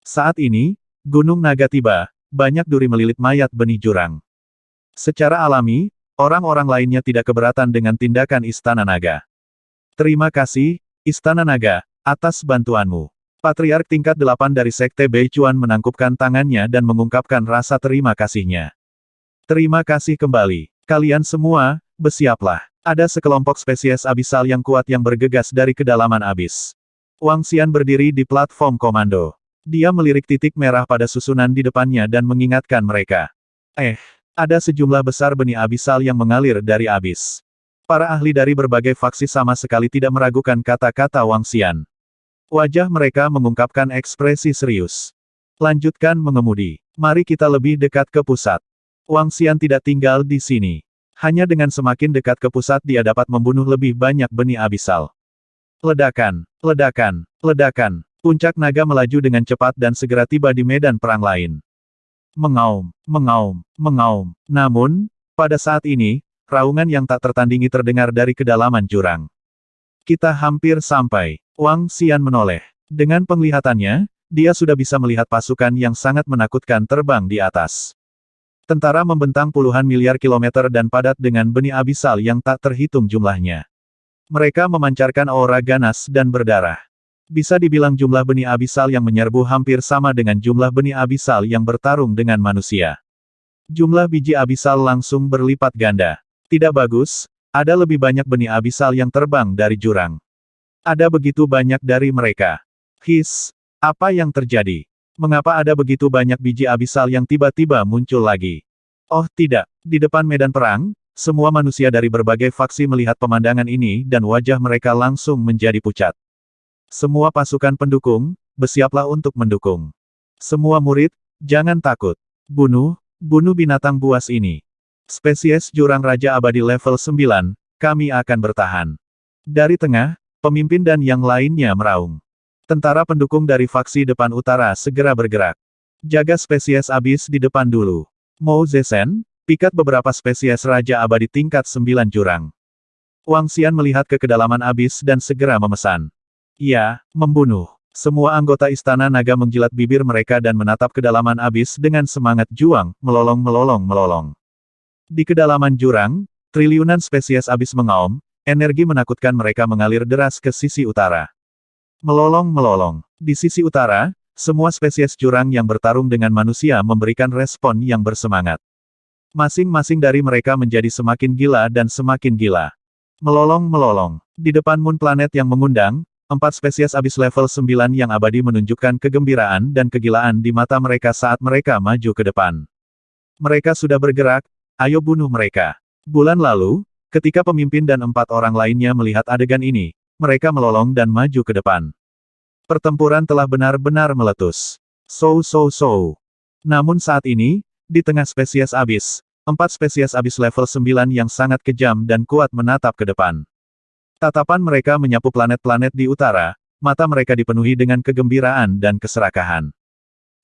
Saat ini, Gunung Naga tiba, banyak duri melilit mayat benih jurang. Secara alami, orang-orang lainnya tidak keberatan dengan tindakan Istana Naga. Terima kasih, Istana Naga, atas bantuanmu. Patriark tingkat 8 dari Sekte Beichuan menangkupkan tangannya dan mengungkapkan rasa terima kasihnya. Terima kasih kembali. Kalian semua, bersiaplah. Ada sekelompok spesies abisal yang kuat yang bergegas dari kedalaman abis. Wang Xian berdiri di platform komando. Dia melirik titik merah pada susunan di depannya dan mengingatkan mereka. Ada sejumlah besar benih abisal yang mengalir dari abis. Para ahli dari berbagai faksi sama sekali tidak meragukan kata-kata Wang Xian. Wajah mereka mengungkapkan ekspresi serius. Lanjutkan mengemudi. Mari kita lebih dekat ke pusat. Wang Xian tidak tinggal di sini. Hanya dengan semakin dekat ke pusat dia dapat membunuh lebih banyak benih abisal. Ledakan. Puncak naga melaju dengan cepat dan segera tiba di medan perang lain. Mengaum. Namun, pada saat ini, raungan yang tak tertandingi terdengar dari kedalaman jurang. Kita hampir sampai. Wang Xian menoleh. Dengan penglihatannya, dia sudah bisa melihat pasukan yang sangat menakutkan terbang di atas. Tentara membentang puluhan miliar kilometer dan padat dengan benih abisal yang tak terhitung jumlahnya. Mereka memancarkan aura ganas dan berdarah. Bisa dibilang jumlah benih abisal yang menyerbu hampir sama dengan jumlah benih abisal yang bertarung dengan manusia. Jumlah biji abisal langsung berlipat ganda. Tidak bagus, ada lebih banyak benih abisal yang terbang dari jurang. Ada begitu banyak dari mereka. Apa yang terjadi? Mengapa ada begitu banyak biji abisal yang tiba-tiba muncul lagi? Oh tidak, di depan medan perang, semua manusia dari berbagai faksi melihat pemandangan ini dan wajah mereka langsung menjadi pucat. Semua pasukan pendukung, bersiaplah untuk mendukung. Semua murid, jangan takut. Bunuh binatang buas ini. Spesies Jurang Raja Abadi level 9, kami akan bertahan. Dari tengah, pemimpin dan yang lainnya meraung. Tentara pendukung dari faksi depan utara segera bergerak. Jaga spesies abis di depan dulu. Mou Zesen, pikat beberapa spesies Raja Abadi tingkat 9 jurang. Wang Xian melihat ke kedalaman abis dan segera memesan. Ya, membunuh. Semua anggota Istana Naga menjilat bibir mereka dan menatap kedalaman abis dengan semangat juang, melolong. Di kedalaman jurang, triliunan spesies abis mengaum, energi menakutkan mereka mengalir deras ke sisi utara. Melolong. Di sisi utara, semua spesies jurang yang bertarung dengan manusia memberikan respon yang bersemangat. Masing-masing dari mereka menjadi semakin gila dan semakin gila. Melolong. Di depan Moon Planet yang mengundang, 4 spesies abis level 9 yang abadi menunjukkan kegembiraan dan kegilaan di mata mereka saat mereka maju ke depan. Mereka sudah bergerak, ayo bunuh mereka. Bulan lalu, ketika pemimpin dan 4 orang lainnya melihat adegan ini, mereka melolong dan maju ke depan. Pertempuran telah benar-benar meletus. Namun saat ini, di tengah spesies abis, 4 spesies abis level 9 yang sangat kejam dan kuat menatap ke depan. Tatapan mereka menyapu planet-planet di utara, mata mereka dipenuhi dengan kegembiraan dan keserakahan.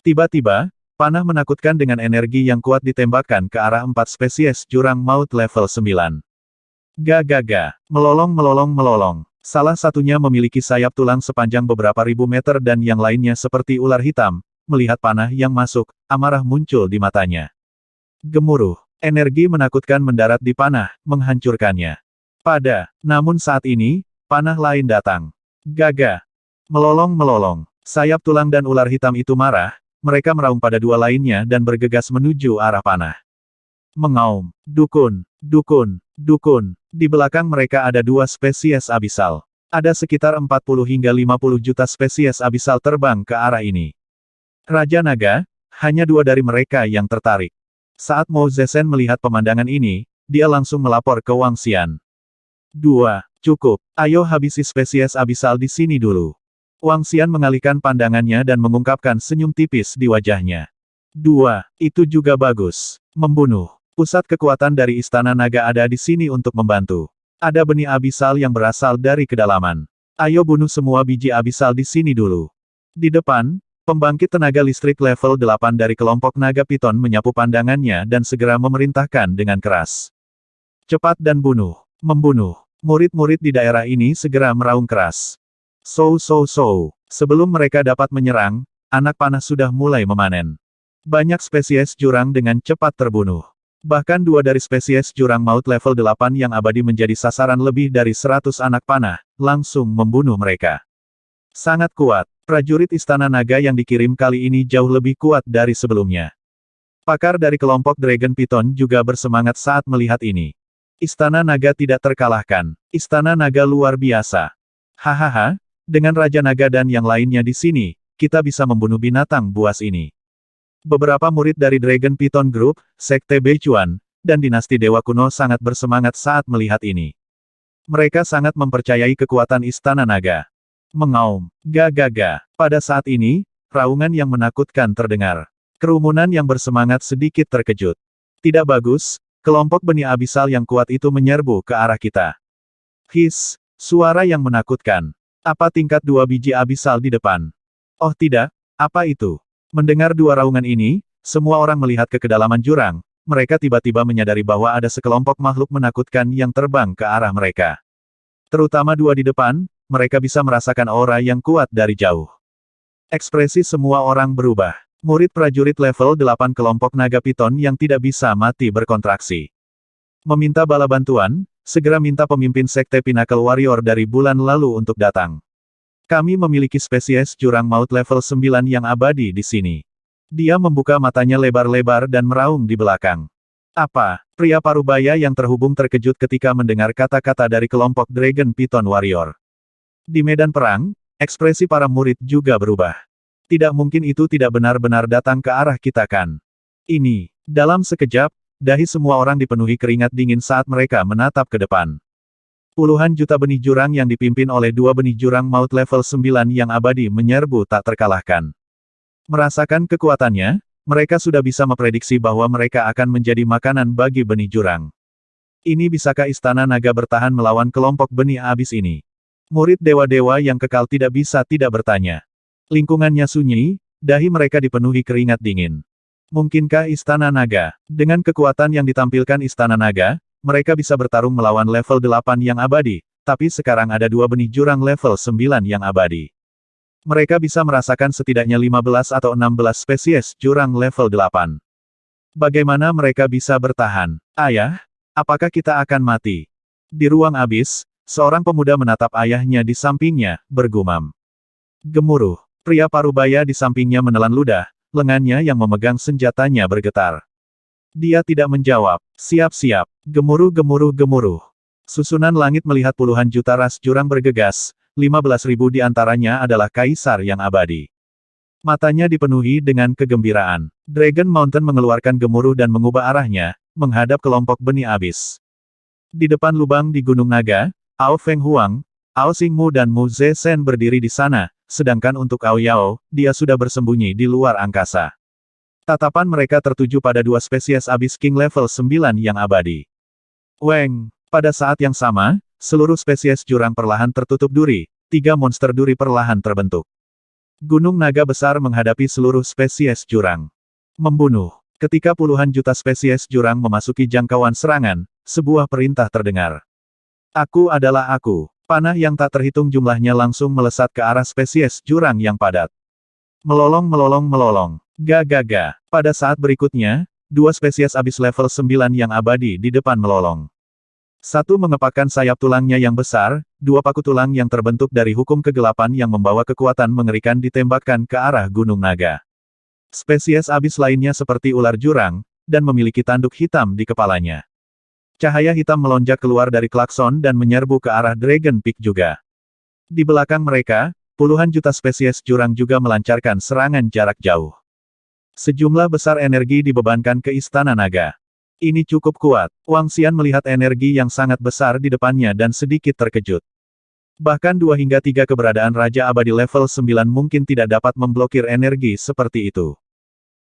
Tiba-tiba, panah menakutkan dengan energi yang kuat ditembakkan ke arah 4 spesies jurang maut level 9. Melolong. Salah satunya memiliki sayap tulang sepanjang beberapa ribu meter dan yang lainnya seperti ular hitam. Melihat panah yang masuk, amarah muncul di matanya. Gemuruh, energi menakutkan mendarat di panah, menghancurkannya. Namun saat ini, panah lain datang. Melolong. Sayap tulang dan ular hitam itu marah, mereka meraung pada dua lainnya dan bergegas menuju arah panah. Mengaum, dukun. Di belakang mereka ada 2 spesies abisal. Ada sekitar 40 hingga 50 juta spesies abisal terbang ke arah ini. Raja Naga, hanya 2 dari mereka yang tertarik. Saat Mou Zesen melihat pemandangan ini, dia langsung melapor ke Wang Xian. 2. Cukup. Ayo habisi spesies abisal di sini dulu. Wang Xian mengalihkan pandangannya dan mengungkapkan senyum tipis di wajahnya. 2. Itu juga bagus. Membunuh. Pusat kekuatan dari Istana Naga ada di sini untuk membantu. Ada benih abisal yang berasal dari kedalaman. Ayo bunuh semua biji abisal di sini dulu. Di depan, pembangkit tenaga listrik level 8 dari kelompok Naga Piton menyapu pandangannya dan segera memerintahkan dengan keras. Cepat dan bunuh. Membunuh. Murid-murid di daerah ini segera meraung keras. Sebelum mereka dapat menyerang, anak panah sudah mulai memanen. Banyak spesies jurang dengan cepat terbunuh. Bahkan 2 dari spesies jurang maut level 8 yang abadi menjadi sasaran lebih dari 100 anak panah, langsung membunuh mereka. Sangat kuat, prajurit Istana Naga yang dikirim kali ini jauh lebih kuat dari sebelumnya. Pakar dari kelompok Dragon Piton juga bersemangat saat melihat ini. Istana Naga tidak terkalahkan. Istana Naga luar biasa. Hahaha, dengan Raja Naga dan yang lainnya di sini, kita bisa membunuh binatang buas ini. Beberapa murid dari Dragon Piton Group, Sekte Beichuan, dan Dinasti Dewa Kuno sangat bersemangat saat melihat ini. Mereka sangat mempercayai kekuatan Istana Naga. Mengaum. Pada saat ini, raungan yang menakutkan terdengar. Kerumunan yang bersemangat sedikit terkejut. Tidak bagus. Kelompok benih abisal yang kuat itu menyerbu ke arah kita. Suara yang menakutkan. Apa tingkat 2 biji abisal di depan? Oh tidak, apa itu? Mendengar 2 raungan ini, semua orang melihat ke kedalaman jurang, mereka tiba-tiba menyadari bahwa ada sekelompok makhluk menakutkan yang terbang ke arah mereka. Terutama 2 di depan, mereka bisa merasakan aura yang kuat dari jauh. Ekspresi semua orang berubah. Murid prajurit level 8 kelompok Naga Piton yang tidak bisa mati berkontraksi. Meminta bala bantuan, segera minta pemimpin Sekte Pinnacle Warrior dari bulan lalu untuk datang. Kami memiliki spesies jurang maut level 9 yang abadi di sini. Dia membuka matanya lebar-lebar dan meraung di belakang. Apa? Pria parubaya yang terhubung terkejut ketika mendengar kata-kata dari kelompok Dragon Python Warrior. Di medan perang, ekspresi para murid juga berubah. Tidak mungkin itu tidak benar-benar datang ke arah kita kan? Ini, dalam sekejap, dahi semua orang dipenuhi keringat dingin saat mereka menatap ke depan. Puluhan juta benih jurang yang dipimpin oleh dua benih jurang maut level 9 yang abadi menyerbu tak terkalahkan. Merasakan kekuatannya, mereka sudah bisa memprediksi bahwa mereka akan menjadi makanan bagi benih jurang. Ini bisakah Istana Naga bertahan melawan kelompok benih abis ini? Murid dewa-dewa yang kekal tidak bisa tidak bertanya. Lingkungannya sunyi, dahi mereka dipenuhi keringat dingin. Mungkinkah Istana Naga, dengan kekuatan yang ditampilkan Istana Naga, mereka bisa bertarung melawan level 8 yang abadi, tapi sekarang ada dua benih jurang level 9 yang abadi. Mereka bisa merasakan setidaknya 15 atau 16 spesies jurang level 8. Bagaimana mereka bisa bertahan? Ayah, apakah kita akan mati? Di ruang abis, seorang pemuda menatap ayahnya di sampingnya, bergumam. Gemuruh. Pria parubaya di sampingnya menelan ludah, lengannya yang memegang senjatanya bergetar. Dia tidak menjawab. Siap-siap. Gemuruh-gemuruh-gemuruh. Susunan langit melihat puluhan juta ras jurang bergegas, 15.000 di antaranya adalah kaisar yang abadi. Matanya dipenuhi dengan kegembiraan. Dragon Mountain mengeluarkan gemuruh dan mengubah arahnya, menghadap kelompok benih abis. Di depan lubang di Gunung Naga, Ao Feng Huang, Ao Xingmu dan Mu Zesen berdiri di sana, sedangkan untuk Ao Yao, dia sudah bersembunyi di luar angkasa. Tatapan mereka tertuju pada dua spesies abis King level 9 yang abadi. Weng, pada saat yang sama, seluruh spesies jurang perlahan tertutup duri, 3 monster duri perlahan terbentuk. Gunung Naga besar menghadapi seluruh spesies jurang. Membunuh. Ketika puluhan juta spesies jurang memasuki jangkauan serangan, sebuah perintah terdengar. Aku adalah aku. Panah yang tak terhitung jumlahnya langsung melesat ke arah spesies jurang yang padat. Melolong melolong melolong. Ga. Pada saat berikutnya, dua spesies abis level 9 yang abadi di depan melolong. Satu mengepakkan sayap tulangnya yang besar, dua paku tulang yang terbentuk dari hukum kegelapan yang membawa kekuatan mengerikan ditembakkan ke arah Gunung Naga. Spesies abis lainnya seperti ular jurang, dan memiliki tanduk hitam di kepalanya. Cahaya hitam melonjak keluar dari klakson dan menyerbu ke arah Dragon Peak juga. Di belakang mereka, puluhan juta spesies jurang juga melancarkan serangan jarak jauh. Sejumlah besar energi dibebankan ke Istana Naga. Ini cukup kuat. Wang Xian melihat energi yang sangat besar di depannya dan sedikit terkejut. Bahkan 2 hingga 3 keberadaan Raja Abadi level 9 mungkin tidak dapat memblokir energi seperti itu.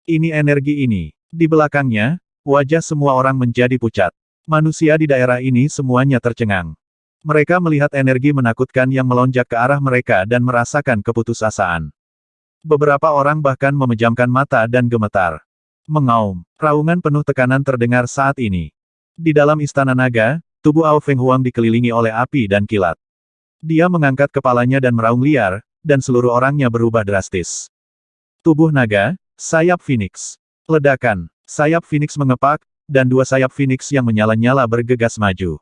Ini energi ini. Di belakangnya, wajah semua orang menjadi pucat. Manusia di daerah ini semuanya tercengang. Mereka melihat energi menakutkan yang melonjak ke arah mereka dan merasakan keputusasaan. Beberapa orang bahkan memejamkan mata dan gemetar. Mengaum. Raungan penuh tekanan terdengar saat ini. Di dalam Istana Naga, tubuh Ao Feng Huang dikelilingi oleh api dan kilat. Dia mengangkat kepalanya dan meraung liar, dan seluruh orangnya berubah drastis. Tubuh naga, sayap Phoenix. Ledakan. Sayap Phoenix mengepak, dan dua sayap Phoenix yang menyala-nyala bergegas maju.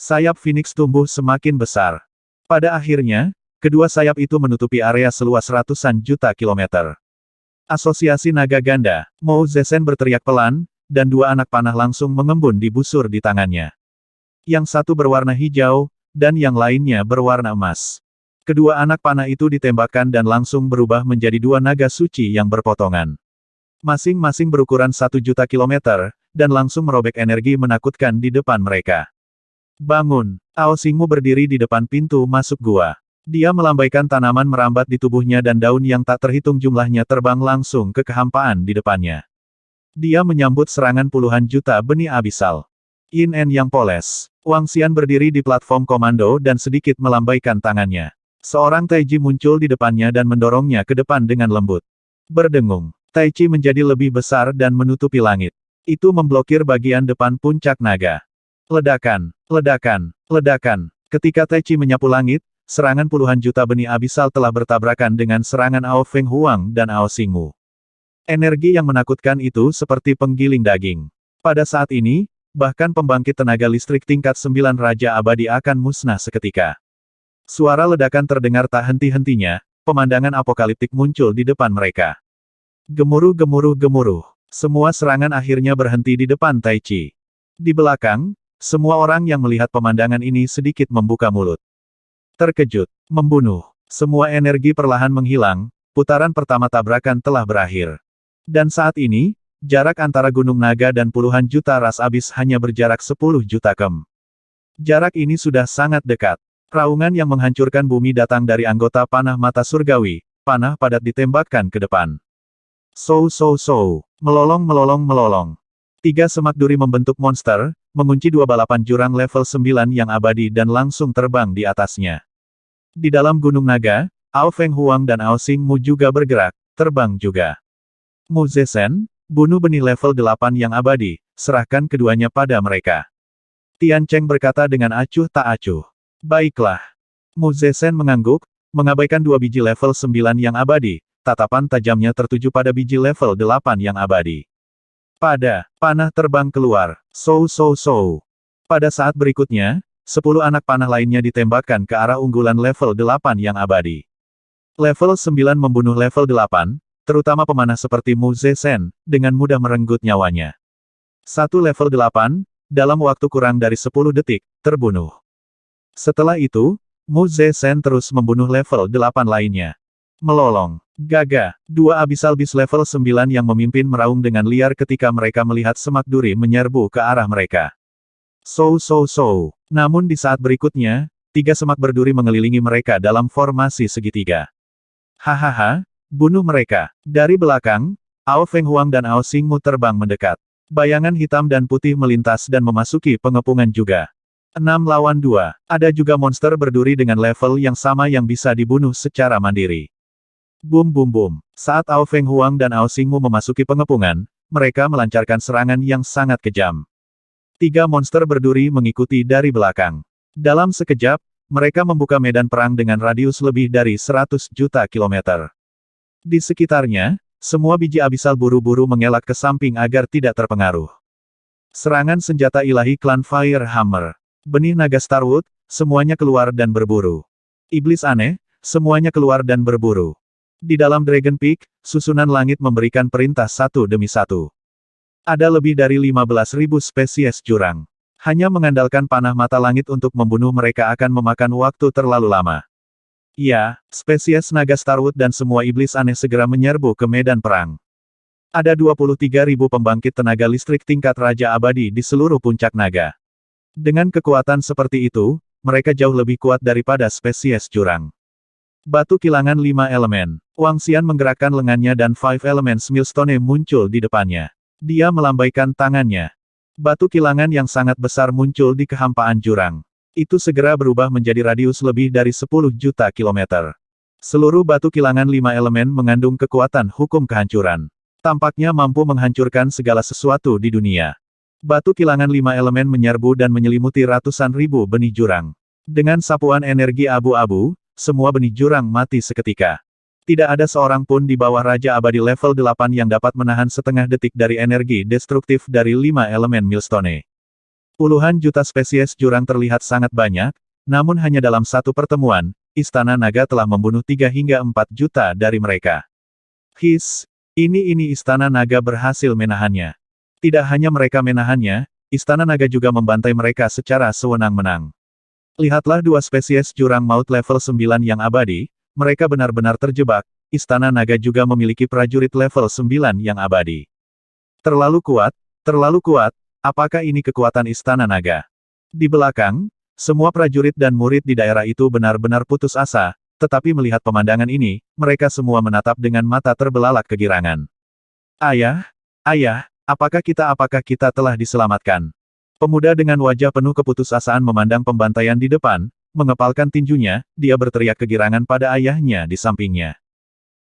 Sayap Phoenix tumbuh semakin besar. Pada akhirnya, kedua sayap itu menutupi area seluas ratusan juta kilometer. Asosiasi Naga Ganda, Mo Zesen berteriak pelan, dan dua anak panah langsung mengembun di busur di tangannya. Yang satu berwarna hijau, dan yang lainnya berwarna emas. Kedua anak panah itu ditembakkan dan langsung berubah menjadi dua naga suci yang berpotongan. Masing-masing berukuran 1 juta kilometer, dan langsung merobek energi menakutkan di depan mereka. Bangun, Ao Xingmu berdiri di depan pintu masuk gua. Dia melambaikan tanaman merambat di tubuhnya dan daun yang tak terhitung jumlahnya terbang langsung ke kehampaan di depannya. Dia menyambut serangan puluhan juta benih abisal. Yin En yang poles. Wang Xian berdiri di platform komando dan sedikit melambaikan tangannya. Seorang Taiji muncul di depannya dan mendorongnya ke depan dengan lembut. Berdengung. Taiji menjadi lebih besar dan menutupi langit. Itu memblokir bagian depan puncak naga. Ledakan, ledakan, ledakan. Ketika Taiji menyapu langit, serangan puluhan juta benih abisal telah bertabrakan dengan serangan Ao Feng Huang dan Ao Xingmu. Energi yang menakutkan itu seperti penggiling daging. Pada saat ini, bahkan pembangkit tenaga listrik tingkat 9 Raja Abadi akan musnah seketika. Suara ledakan terdengar tak henti-hentinya, pemandangan apokaliptik muncul di depan mereka. Gemuruh gemuruh gemuruh. Semua serangan akhirnya berhenti di depan Tai Chi. Di belakang, semua orang yang melihat pemandangan ini sedikit membuka mulut. Terkejut. Membunuh. Semua energi perlahan menghilang, putaran pertama tabrakan telah berakhir. Dan saat ini, jarak antara Gunung Naga dan puluhan juta ras abis hanya berjarak 10 juta km. Jarak ini sudah sangat dekat. Raungan yang menghancurkan bumi datang dari anggota panah mata surgawi, panah padat ditembakkan ke depan. Sow. Melolong melolong melolong. 3 semak duri membentuk monster, mengunci 2 balapan jurang level 9 yang abadi dan langsung terbang di atasnya. Di dalam Gunung Naga, Ao Feng Huang dan Ao Xing Mu juga bergerak, terbang juga. Mu Zesen, bunuh benih level 8 yang abadi, serahkan keduanya pada mereka. Tian Cheng berkata dengan acuh tak acuh. Baiklah. Mu Zesen mengangguk, mengabaikan 2 biji level 9 yang abadi, tatapan tajamnya tertuju pada biji level 8 yang abadi. Panah terbang keluar. Sow. Pada saat berikutnya, 10 anak panah lainnya ditembakkan ke arah unggulan level 8 yang abadi. Level 9 membunuh level 8, terutama pemanah seperti Mu Zesen, dengan mudah merenggut nyawanya. 1 level 8, dalam waktu kurang dari 10 detik, terbunuh. Setelah itu, Mu Zesen terus membunuh level 8 lainnya. Melolong. Gagah. 2 Abyssal Beast level 9 yang memimpin meraung dengan liar ketika mereka melihat semak duri menyerbu ke arah mereka. Sow. Namun di saat berikutnya, 3 semak berduri mengelilingi mereka dalam formasi segitiga. Hahaha, bunuh mereka. Dari belakang, Ao Feng Huang dan Ao Xing Mu terbang mendekat. Bayangan hitam dan putih melintas dan memasuki pengepungan juga. 6 lawan 2. Ada juga monster berduri dengan level yang sama yang bisa dibunuh secara mandiri. Boom. Saat Ao Feng Huang dan Ao Xing Mu memasuki pengepungan, mereka melancarkan serangan yang sangat kejam. 3 monster berduri mengikuti dari belakang. Dalam sekejap, mereka membuka medan perang dengan radius lebih dari 100 juta kilometer. Di sekitarnya, semua biji abisal buru-buru mengelak ke samping agar tidak terpengaruh. Serangan senjata ilahi klan Fire Hammer. Benih naga Starwood, semuanya keluar dan berburu. Iblis aneh, semuanya keluar dan berburu. Di dalam Dragon Peak, susunan langit memberikan perintah satu demi satu. Ada lebih dari 15.000 spesies jurang. Hanya mengandalkan panah mata langit untuk membunuh mereka akan memakan waktu terlalu lama. Ya, spesies naga Starwood dan semua iblis aneh segera menyerbu ke medan perang. Ada 23.000 pembangkit tenaga listrik tingkat Raja Abadi di seluruh puncak naga. Dengan kekuatan seperti itu, mereka jauh lebih kuat daripada spesies jurang. Batu kilangan 5 elemen. Wang Xian menggerakkan lengannya dan Five Elements Millstone muncul di depannya. Dia melambaikan tangannya. Batu kilangan yang sangat besar muncul di kehampaan jurang. Itu segera berubah menjadi radius lebih dari 10 juta kilometer. Seluruh batu kilangan 5 elemen mengandung kekuatan hukum kehancuran. Tampaknya mampu menghancurkan segala sesuatu di dunia. Batu kilangan 5 elemen menyerbu dan menyelimuti ratusan ribu benih jurang. Dengan sapuan energi abu-abu, semua benih jurang mati seketika. Tidak ada seorang pun di bawah Raja Abadi level 8 yang dapat menahan setengah detik dari energi destruktif dari 5 elemen Millstone. Puluhan juta spesies jurang terlihat sangat banyak, namun hanya dalam satu pertemuan, Istana Naga telah membunuh 3 hingga 4 juta dari mereka. Ini Istana Naga berhasil menahannya. Tidak hanya mereka menahannya, Istana Naga juga membantai mereka secara sewenang-wenang. Lihatlah 2 spesies jurang maut level 9 yang abadi, mereka benar-benar terjebak, Istana Naga juga memiliki prajurit level 9 yang abadi. Terlalu kuat, apakah ini kekuatan Istana Naga? Di belakang, semua prajurit dan murid di daerah itu benar-benar putus asa, tetapi melihat pemandangan ini, mereka semua menatap dengan mata terbelalak kegirangan. Ayah, apakah kita telah diselamatkan? Pemuda dengan wajah penuh keputusasaan memandang pembantaian di depan, mengepalkan tinjunya, dia berteriak kegirangan pada ayahnya di sampingnya.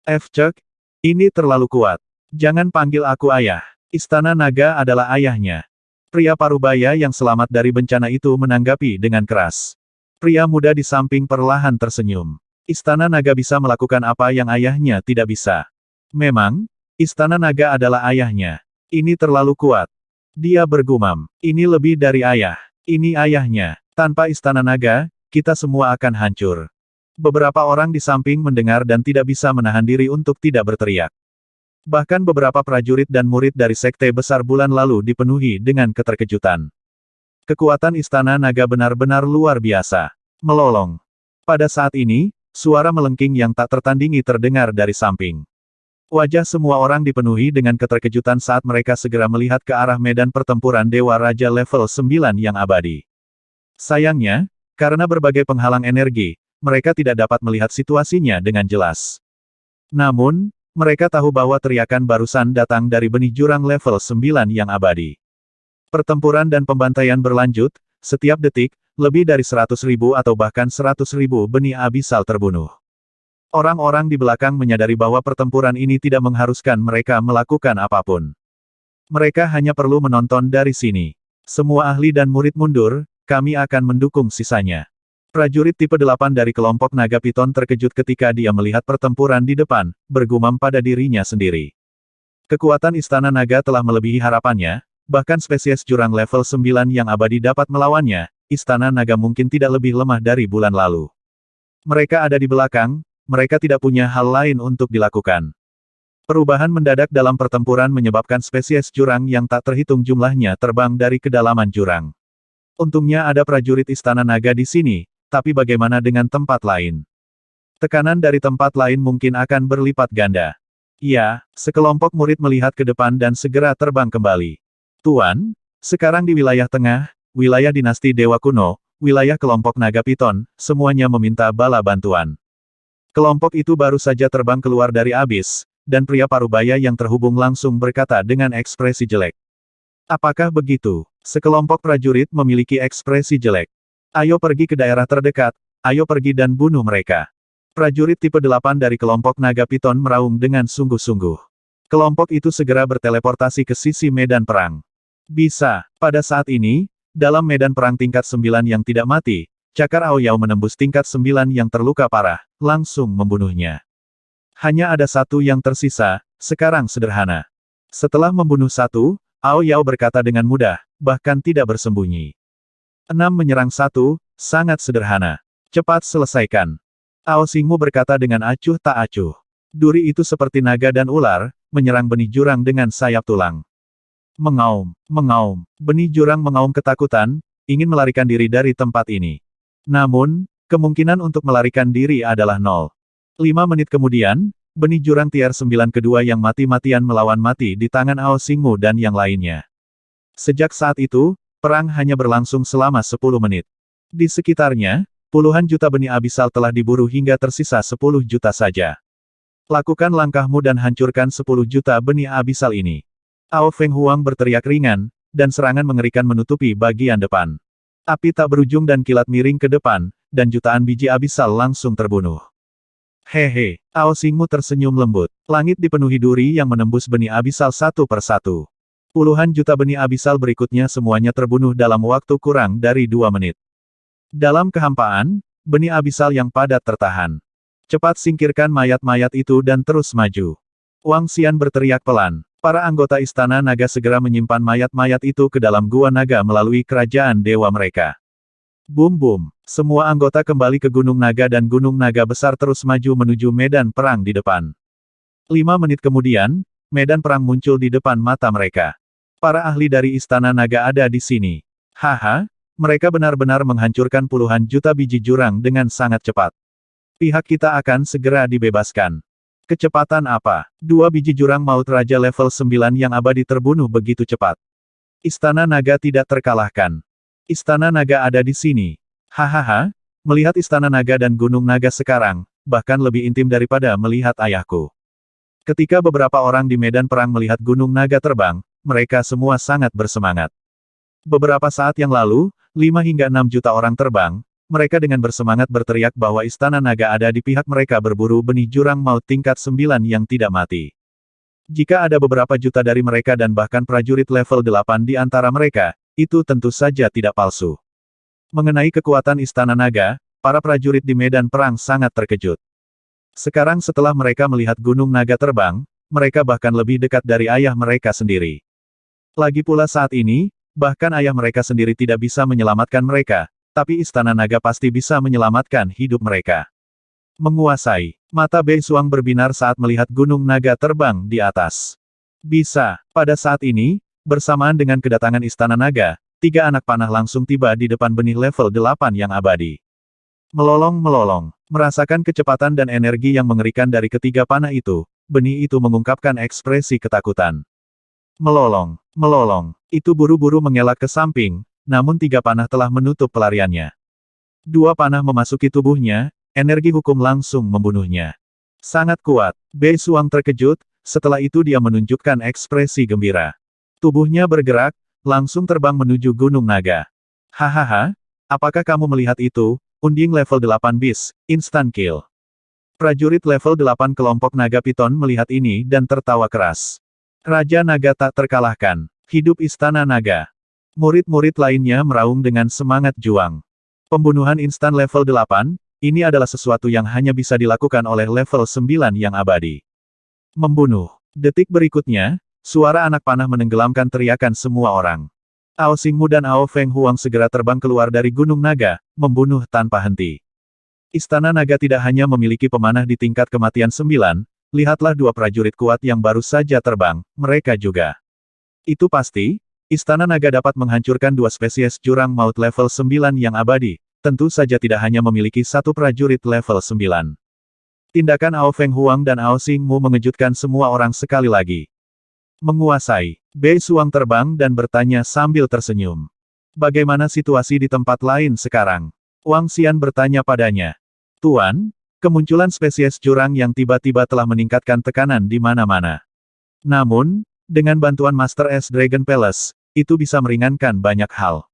Cek, ini terlalu kuat. Jangan panggil aku ayah. Istana Naga adalah ayahnya. Pria parubaya yang selamat dari bencana itu menanggapi dengan keras. Pria muda di samping perlahan tersenyum. Istana Naga bisa melakukan apa yang ayahnya tidak bisa. Memang, Istana Naga adalah ayahnya. Ini terlalu kuat. Dia bergumam. Ini lebih dari ayah. Ini ayahnya. Tanpa Istana Naga, kita semua akan hancur. Beberapa orang di samping mendengar dan tidak bisa menahan diri untuk tidak berteriak. Bahkan beberapa prajurit dan murid dari Sekte Besar Bulan Lalu dipenuhi dengan keterkejutan. Kekuatan Istana Naga benar-benar luar biasa. Melolong. Pada saat ini, suara melengking yang tak tertandingi terdengar dari samping. Wajah semua orang dipenuhi dengan keterkejutan saat mereka segera melihat ke arah medan pertempuran Dewa Raja level 9 yang abadi. Sayangnya, karena berbagai penghalang energi, mereka tidak dapat melihat situasinya dengan jelas. Namun, mereka tahu bahwa teriakan barusan datang dari benih jurang level 9 yang abadi. Pertempuran dan pembantaian berlanjut, setiap detik, lebih dari 100.000 atau bahkan 100.000 benih abisal terbunuh. Orang-orang di belakang menyadari bahwa pertempuran ini tidak mengharuskan mereka melakukan apapun. Mereka hanya perlu menonton dari sini. Semua ahli dan murid mundur, kami akan mendukung sisanya. Prajurit tipe 8 dari kelompok Naga Piton terkejut ketika dia melihat pertempuran di depan, bergumam pada dirinya sendiri. Kekuatan Istana Naga telah melebihi harapannya, bahkan spesies jurang level 9 yang abadi dapat melawannya, Istana Naga mungkin tidak lebih lemah dari bulan lalu. Mereka ada di belakang, mereka tidak punya hal lain untuk dilakukan. Perubahan mendadak dalam pertempuran menyebabkan spesies jurang yang tak terhitung jumlahnya terbang dari kedalaman jurang. Untungnya ada prajurit Istana Naga di sini, tapi bagaimana dengan tempat lain? Tekanan dari tempat lain mungkin akan berlipat ganda. Ya, sekelompok murid melihat ke depan dan segera terbang kembali. Tuan, sekarang di wilayah tengah, wilayah dinasti Dewa Kuno, wilayah kelompok Naga Piton, semuanya meminta bala bantuan. Kelompok itu baru saja terbang keluar dari abis, dan pria parubaya yang terhubung langsung berkata dengan ekspresi jelek. Apakah begitu? Sekelompok prajurit memiliki ekspresi jelek. Ayo pergi ke daerah terdekat, ayo pergi dan bunuh mereka. Prajurit tipe 8 dari kelompok Naga Piton meraung dengan sungguh-sungguh. Kelompok itu segera berteleportasi ke sisi medan perang. Bisa, pada saat ini, dalam medan perang tingkat 9 yang tidak mati, cakar Aoyao menembus tingkat 9 yang terluka parah, langsung membunuhnya. Hanya ada satu yang tersisa, sekarang sederhana. Setelah membunuh satu, Aoyao berkata dengan mudah, bahkan tidak bersembunyi. 6 menyerang 1, sangat sederhana. Cepat selesaikan. Ao Xingmu berkata dengan acuh tak acuh. Duri itu seperti naga dan ular, menyerang benih jurang dengan sayap tulang. Mengaum, mengaum. Benih jurang mengaum ketakutan, ingin melarikan diri dari tempat ini. Namun, kemungkinan untuk melarikan diri adalah 0. 5 menit kemudian, benih jurang tier 9 kedua yang mati-matian melawan mati di tangan Ao Xingmu dan yang lainnya. Sejak saat itu, perang hanya berlangsung selama 10 menit. Di sekitarnya, puluhan juta benih abisal telah diburu hingga tersisa 10 juta saja. Lakukan langkahmu dan hancurkan 10 juta benih abisal ini. Ao Feng Huang berteriak ringan, dan serangan mengerikan menutupi bagian depan. Api tak berujung dan kilat miring ke depan, dan jutaan biji abisal langsung terbunuh. Hehe, Ao Xingmu tersenyum lembut. Langit dipenuhi duri yang menembus benih abisal satu persatu. Puluhan juta benih abisal berikutnya semuanya terbunuh dalam waktu kurang dari 2 menit. Dalam kehampaan, benih abisal yang padat tertahan. Cepat singkirkan mayat-mayat itu dan terus maju. Wang Xian berteriak pelan. Para anggota Istana Naga segera menyimpan mayat-mayat itu ke dalam Gua Naga melalui kerajaan dewa mereka. Bum-bum. Semua anggota kembali ke Gunung Naga dan Gunung Naga besar terus maju menuju medan perang di depan. 5 menit kemudian, medan perang muncul di depan mata mereka. Para ahli dari Istana Naga ada di sini. Haha, mereka benar-benar menghancurkan puluhan juta biji jurang dengan sangat cepat. Pihak kita akan segera dibebaskan. Kecepatan apa? 2 biji jurang maut Raja level 9 yang abadi terbunuh begitu cepat. Istana Naga tidak terkalahkan. Istana Naga ada di sini. Hahaha, melihat Istana Naga dan Gunung Naga sekarang, bahkan lebih intim daripada melihat ayahku. Ketika beberapa orang di medan perang melihat Gunung Naga terbang, mereka semua sangat bersemangat. Beberapa saat yang lalu, 5 hingga 6 juta orang terbang, mereka dengan bersemangat berteriak bahwa Istana Naga ada di pihak mereka berburu benih jurang maut tingkat 9 yang tidak mati. Jika ada beberapa juta dari mereka dan bahkan prajurit level 8 di antara mereka, itu tentu saja tidak palsu. Mengenai kekuatan Istana Naga, para prajurit di medan perang sangat terkejut. Sekarang setelah mereka melihat Gunung Naga terbang, mereka bahkan lebih dekat dari ayah mereka sendiri. Lagi pula saat ini, bahkan ayah mereka sendiri tidak bisa menyelamatkan mereka, tapi Istana Naga pasti bisa menyelamatkan hidup mereka. Menguasai. Mata Bei Suang berbinar saat melihat gunung naga terbang di atas. Bisa. Pada saat ini, bersamaan dengan kedatangan Istana Naga, 3 anak panah langsung tiba di depan benih level 8 yang abadi. Melolong-melolong. Merasakan kecepatan dan energi yang mengerikan dari ketiga panah itu, benih itu mengungkapkan ekspresi ketakutan. Melolong, melolong. Itu buru-buru mengelak ke samping, namun 3 panah telah menutup pelariannya. 2 panah memasuki tubuhnya, energi hukum langsung membunuhnya. Sangat kuat. Bei Suang terkejut, setelah itu dia menunjukkan ekspresi gembira. Tubuhnya bergerak, langsung terbang menuju Gunung Naga. Hahaha, apakah kamu melihat itu? Unding level 8 bis, instant kill. Prajurit level 8 kelompok Naga Piton melihat ini dan tertawa keras. Raja Naga tak terkalahkan. Hidup Istana Naga. Murid-murid lainnya meraung dengan semangat juang. Pembunuhan instan level 8, ini adalah sesuatu yang hanya bisa dilakukan oleh level 9 yang abadi. Membunuh. Detik berikutnya, suara anak panah menenggelamkan teriakan semua orang. Ao Xingmu dan Ao Feng Huang segera terbang keluar dari Gunung Naga, membunuh tanpa henti. Istana Naga tidak hanya memiliki pemanah di tingkat kematian 9, lihatlah 2 prajurit kuat yang baru saja terbang, mereka juga. Itu pasti, Istana Naga dapat menghancurkan 2 spesies jurang maut level 9 yang abadi, tentu saja tidak hanya memiliki 1 prajurit level 9. Tindakan Ao Feng Huang dan Ao Xingmu mengejutkan semua orang sekali lagi. Menguasai. Bei Suang terbang dan bertanya sambil tersenyum. Bagaimana situasi di tempat lain sekarang? Wang Xian bertanya padanya. Tuan, kemunculan spesies jurang yang tiba-tiba telah meningkatkan tekanan di mana-mana. Namun, dengan bantuan Master S Dragon Palace, itu bisa meringankan banyak hal.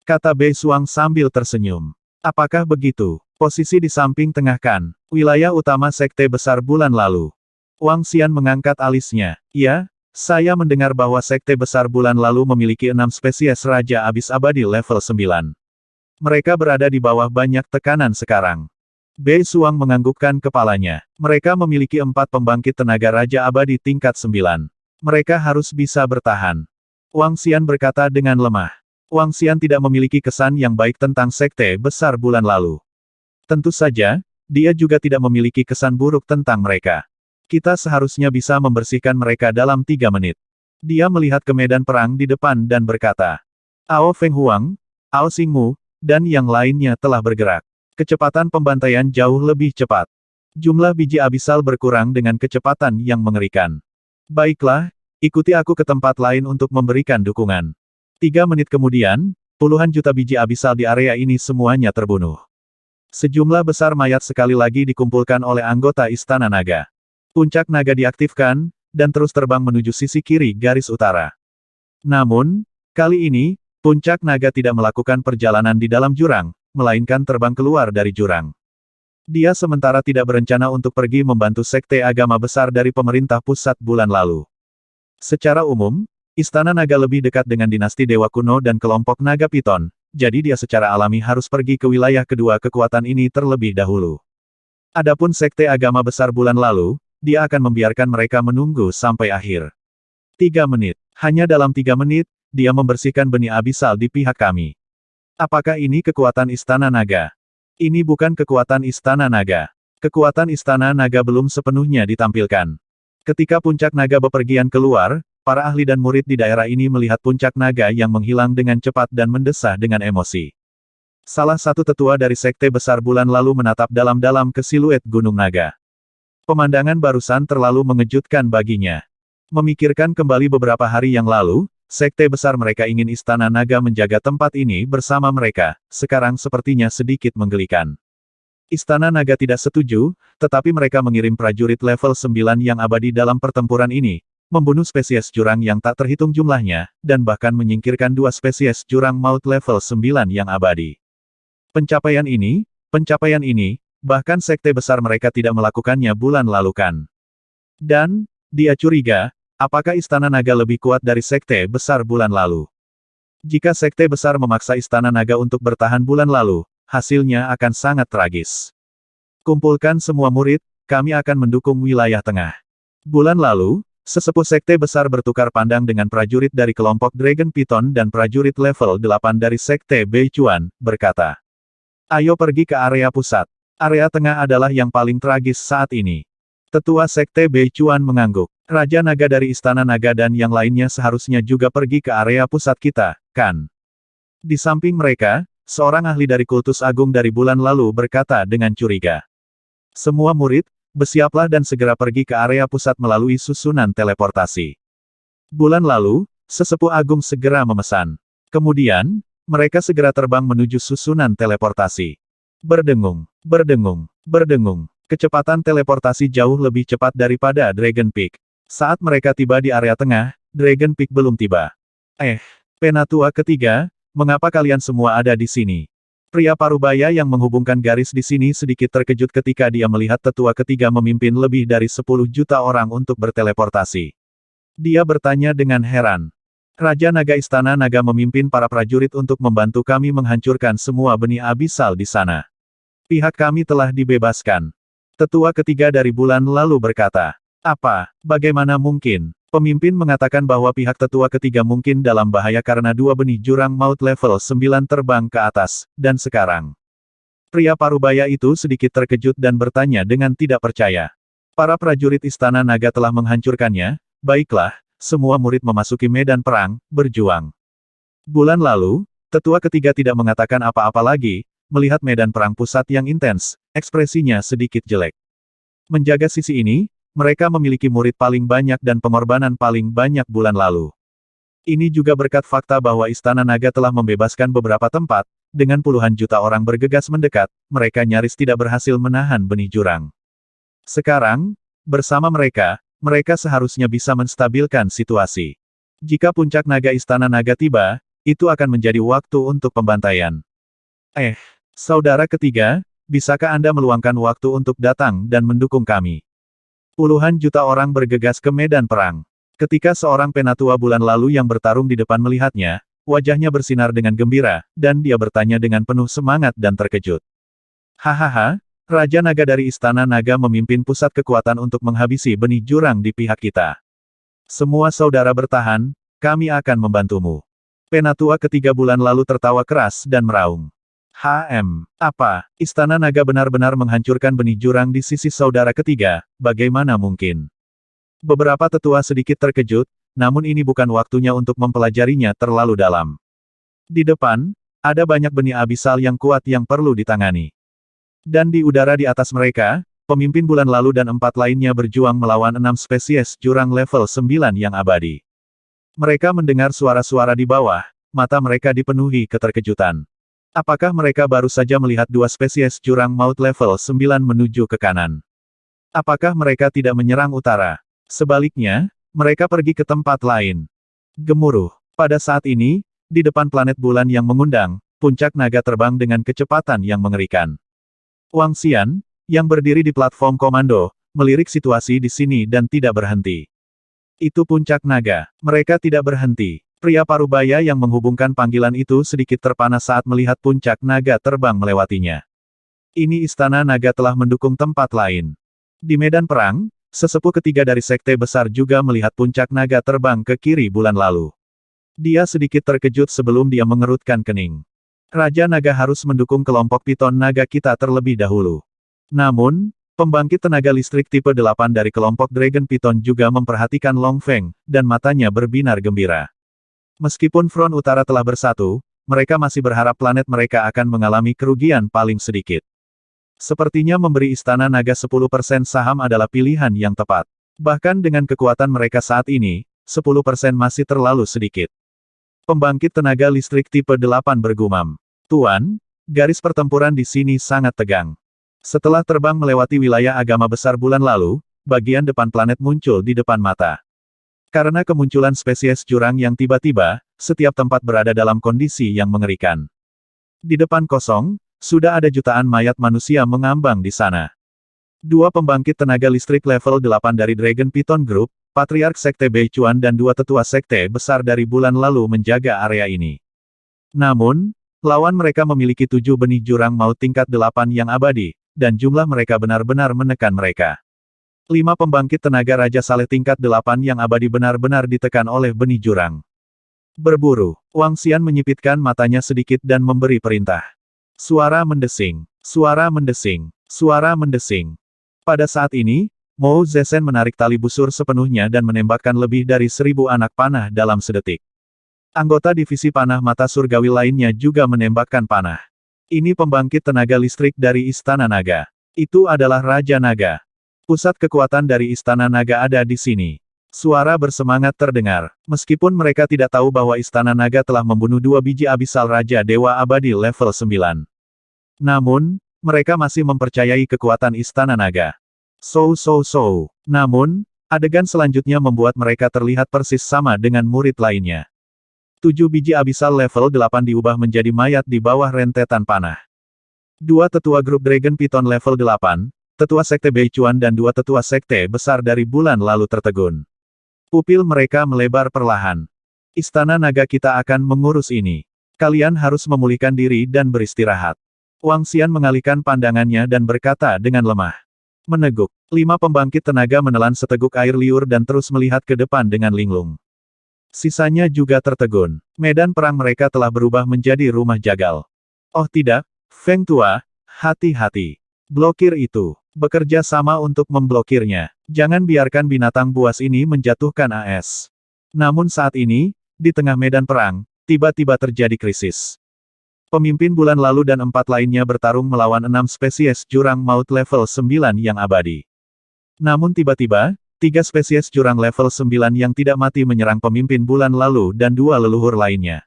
Kata Bei Suang sambil tersenyum. Apakah begitu? Posisi di samping tengah kan, wilayah utama Sekte Besar bulan lalu. Wang Xian mengangkat alisnya. Ya, saya mendengar bahwa Sekte Besar bulan lalu memiliki 6 spesies Raja Abis Abadi level 9. Mereka berada di bawah banyak tekanan sekarang. Bei Suang menganggukkan kepalanya. Mereka memiliki 4 pembangkit tenaga Raja Abadi tingkat 9. Mereka harus bisa bertahan. Wang Xian berkata dengan lemah. Wang Xian tidak memiliki kesan yang baik tentang Sekte Besar bulan lalu. Tentu saja, dia juga tidak memiliki kesan buruk tentang mereka. Kita seharusnya bisa membersihkan mereka dalam 3 menit. Dia melihat ke medan perang di depan dan berkata. Ao Feng Huang, Ao Xingmu, dan yang lainnya telah bergerak. Kecepatan pembantaian jauh lebih cepat. Jumlah biji abisal berkurang dengan kecepatan yang mengerikan. Baiklah, ikuti aku ke tempat lain untuk memberikan dukungan. 3 menit kemudian, puluhan juta biji abisal di area ini semuanya terbunuh. Sejumlah besar mayat sekali lagi dikumpulkan oleh anggota Istana Naga. Puncak naga diaktifkan, dan terus terbang menuju sisi kiri garis utara. Namun, kali ini, puncak naga tidak melakukan perjalanan di dalam jurang, melainkan terbang keluar dari jurang. Dia sementara tidak berencana untuk pergi membantu sekte agama besar dari pemerintah pusat bulan lalu. Secara umum, Istana Naga lebih dekat dengan dinasti Dewa Kuno dan kelompok Naga Piton, jadi dia secara alami harus pergi ke wilayah kedua kekuatan ini terlebih dahulu. Adapun sekte agama besar bulan lalu, dia akan membiarkan mereka menunggu sampai akhir. 3 menit. Hanya dalam 3 menit, dia membersihkan benih abisal di pihak kami. Apakah ini kekuatan Istana Naga? Ini bukan kekuatan Istana Naga. Kekuatan Istana Naga belum sepenuhnya ditampilkan. Ketika puncak naga bepergian keluar, para ahli dan murid di daerah ini melihat puncak naga yang menghilang dengan cepat dan mendesah dengan emosi. Salah satu tetua dari sekte besar bulan lalu menatap dalam-dalam ke siluet Gunung Naga. Pemandangan barusan terlalu mengejutkan baginya. Memikirkan kembali beberapa hari yang lalu, sekte besar mereka ingin Istana Naga menjaga tempat ini bersama mereka, sekarang sepertinya sedikit menggelikan. Istana Naga tidak setuju, tetapi mereka mengirim prajurit level 9 yang abadi dalam pertempuran ini, membunuh spesies jurang yang tak terhitung jumlahnya, dan bahkan menyingkirkan 2 spesies jurang maut level 9 yang abadi. Pencapaian ini, bahkan sekte besar mereka tidak melakukannya bulan lalu kan. Dan, dia curiga, apakah Istana Naga lebih kuat dari sekte besar bulan lalu? Jika sekte besar memaksa Istana Naga untuk bertahan bulan lalu, hasilnya akan sangat tragis. Kumpulkan semua murid, kami akan mendukung wilayah tengah. Bulan lalu, sesepuh sekte besar bertukar pandang dengan prajurit dari kelompok Dragon Piton dan prajurit level 8 dari sekte Beichuan, berkata. Ayo pergi ke area pusat. Area tengah adalah yang paling tragis saat ini. Tetua Sekte Beichuan mengangguk. Raja Naga dari Istana Naga dan yang lainnya seharusnya juga pergi ke area pusat kita, kan? Di samping mereka, seorang ahli dari kultus agung dari bulan lalu berkata dengan curiga. Semua murid, bersiaplah dan segera pergi ke area pusat melalui susunan teleportasi. Bulan lalu, sesepuh agung segera memesan. Kemudian, mereka segera terbang menuju susunan teleportasi. Berdengung, berdengung, berdengung. Kecepatan teleportasi jauh lebih cepat daripada Dragon Peak. Saat mereka tiba di area tengah, Dragon Peak belum tiba. Penatua ketiga, mengapa kalian semua ada di sini? Pria parubaya yang menghubungkan garis di sini sedikit terkejut ketika dia melihat tetua ketiga memimpin lebih dari 10 juta orang untuk berteleportasi. Dia bertanya dengan heran. Raja Naga Istana Naga memimpin para prajurit untuk membantu kami menghancurkan semua benih abisal di sana. Pihak kami telah dibebaskan. Tetua ketiga dari bulan lalu berkata. Apa? Bagaimana mungkin? Pemimpin mengatakan bahwa pihak tetua ketiga mungkin dalam bahaya karena 2 benih jurang maut level 9 terbang ke atas, dan sekarang. Pria parubaya itu sedikit terkejut dan bertanya dengan tidak percaya. Para prajurit Istana Naga telah menghancurkannya, baiklah, semua murid memasuki medan perang, berjuang. Bulan lalu, tetua ketiga tidak mengatakan apa-apa lagi, melihat medan perang pusat yang intens, ekspresinya sedikit jelek. Menjaga sisi ini, mereka memiliki murid paling banyak dan pengorbanan paling banyak bulan lalu. Ini juga berkat fakta bahwa Istana Naga telah membebaskan beberapa tempat, dengan puluhan juta orang bergegas mendekat, mereka nyaris tidak berhasil menahan benih jurang. Sekarang, bersama mereka, mereka seharusnya bisa menstabilkan situasi. Jika puncak naga Istana Naga tiba, itu akan menjadi waktu untuk pembantaian. Saudara ketiga, bisakah Anda meluangkan waktu untuk datang dan mendukung kami? Puluhan juta orang bergegas ke medan perang. Ketika seorang penatua bulan lalu yang bertarung di depan melihatnya, wajahnya bersinar dengan gembira, dan dia bertanya dengan penuh semangat dan terkejut. Hahaha, Raja Naga dari Istana Naga memimpin pusat kekuatan untuk menghabisi benih jurang di pihak kita. Semua saudara bertahan, kami akan membantumu. Penatua ketiga bulan lalu tertawa keras dan meraung. Apa? Istana Naga benar-benar menghancurkan benih jurang di sisi saudara ketiga, bagaimana mungkin? Beberapa tetua sedikit terkejut, namun ini bukan waktunya untuk mempelajarinya terlalu dalam. Di depan, ada banyak benih abisal yang kuat yang perlu ditangani. Dan di udara di atas mereka, pemimpin bulan lalu dan 4 lainnya berjuang melawan 6 spesies jurang level 9 yang abadi. Mereka mendengar suara-suara di bawah, mata mereka dipenuhi keterkejutan. Apakah mereka baru saja melihat 2 spesies jurang maut level 9 menuju ke kanan? Apakah mereka tidak menyerang utara? Sebaliknya, mereka pergi ke tempat lain. Gemuruh. Pada saat ini, di depan planet bulan yang mengundang, puncak naga terbang dengan kecepatan yang mengerikan. Wang Xian, yang berdiri di platform komando, melirik situasi di sini dan tidak berhenti. Itu puncak naga. Mereka tidak berhenti. Pria parubaya yang menghubungkan panggilan itu sedikit terpanas saat melihat puncak naga terbang melewatinya. Ini Istana Naga telah mendukung tempat lain. Di medan perang, sesepuh ketiga dari sekte besar juga melihat puncak naga terbang ke kiri bulan lalu. Dia sedikit terkejut sebelum dia mengerutkan kening. Raja Naga harus mendukung kelompok piton naga kita terlebih dahulu. Namun, pembangkit tenaga listrik tipe 8 dari kelompok Dragon Piton juga memperhatikan Long Feng, dan matanya berbinar gembira. Meskipun front utara telah bersatu, mereka masih berharap planet mereka akan mengalami kerugian paling sedikit. Sepertinya memberi Istana Naga 10% saham adalah pilihan yang tepat. Bahkan dengan kekuatan mereka saat ini, 10% masih terlalu sedikit. Pembangkit tenaga listrik tipe 8 bergumam. Tuan, garis pertempuran di sini sangat tegang. Setelah terbang melewati wilayah agama besar bulan lalu, bagian depan planet muncul di depan mata. Karena kemunculan spesies jurang yang tiba-tiba, setiap tempat berada dalam kondisi yang mengerikan. Di depan kosong, sudah ada jutaan mayat manusia mengambang di sana. 2 pembangkit tenaga listrik level 8 dari Dragon Piton Group, Patriark Sekte Beichuan dan 2 tetua sekte besar dari bulan lalu menjaga area ini. Namun, lawan mereka memiliki 7 benih jurang maut tingkat 8 yang abadi, dan jumlah mereka benar-benar menekan mereka. 5 pembangkit tenaga Raja Saleh tingkat 8 yang abadi benar-benar ditekan oleh benih jurang. Berburu. Wang Xian menyipitkan matanya sedikit dan memberi perintah. Suara mendesing. Suara mendesing. Suara mendesing. Pada saat ini, Mou Zesen menarik tali busur sepenuhnya dan menembakkan lebih dari 1.000 anak panah dalam sedetik. Anggota divisi panah mata surgawi lainnya juga menembakkan panah. Ini pembangkit tenaga listrik dari Istana Naga. Itu adalah Raja Naga. Pusat kekuatan dari Istana Naga ada di sini. Suara bersemangat terdengar. Meskipun mereka tidak tahu bahwa Istana Naga telah membunuh 2 biji abisal Raja Dewa Abadi level 9. Namun, mereka masih mempercayai kekuatan Istana Naga. Namun, adegan selanjutnya membuat mereka terlihat persis sama dengan murid lainnya. 7 biji abisal level 8 diubah menjadi mayat di bawah rentetan panah. 2 tetua grup Dragon Python level 8, tetua sekte Beichuan dan 2 tetua sekte besar dari bulan lalu tertegun. Pupil mereka melebar perlahan. Istana Naga kita akan mengurus ini. Kalian harus memulihkan diri dan beristirahat. Wang Xian mengalihkan pandangannya dan berkata dengan lemah. Meneguk. 5 pembangkit tenaga menelan seteguk air liur dan terus melihat ke depan dengan linglung. Sisanya juga tertegun. Medan perang mereka telah berubah menjadi rumah jagal. Oh tidak, Feng Tua, hati-hati. Blokir itu. Bekerja sama untuk memblokirnya. Jangan biarkan binatang buas ini menjatuhkan AS. Namun saat ini, di tengah medan perang, tiba-tiba terjadi krisis. Pemimpin bulan lalu dan 4 lainnya bertarung melawan 6 spesies jurang maut level 9 yang abadi. Namun tiba-tiba, 3 spesies jurang level 9 yang tidak mati menyerang pemimpin bulan lalu dan 2 leluhur lainnya.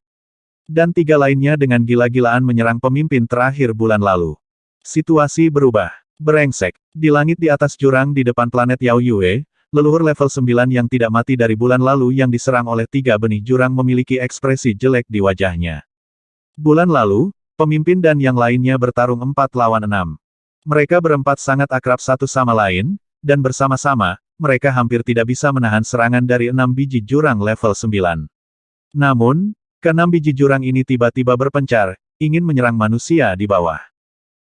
Dan 3 lainnya dengan gila-gilaan menyerang pemimpin terakhir bulan lalu. Situasi berubah. Brengsek. Di langit di atas jurang di depan planet Yao Yue, leluhur level 9 yang tidak mati dari bulan lalu yang diserang oleh 3 benih jurang memiliki ekspresi jelek di wajahnya. Bulan lalu, pemimpin dan yang lainnya bertarung 4 lawan 6. Mereka berempat sangat akrab satu sama lain, dan bersama-sama, mereka hampir tidak bisa menahan serangan dari 6 biji jurang level 9. Namun, ke-6 biji jurang ini tiba-tiba berpencar, ingin menyerang manusia di bawah.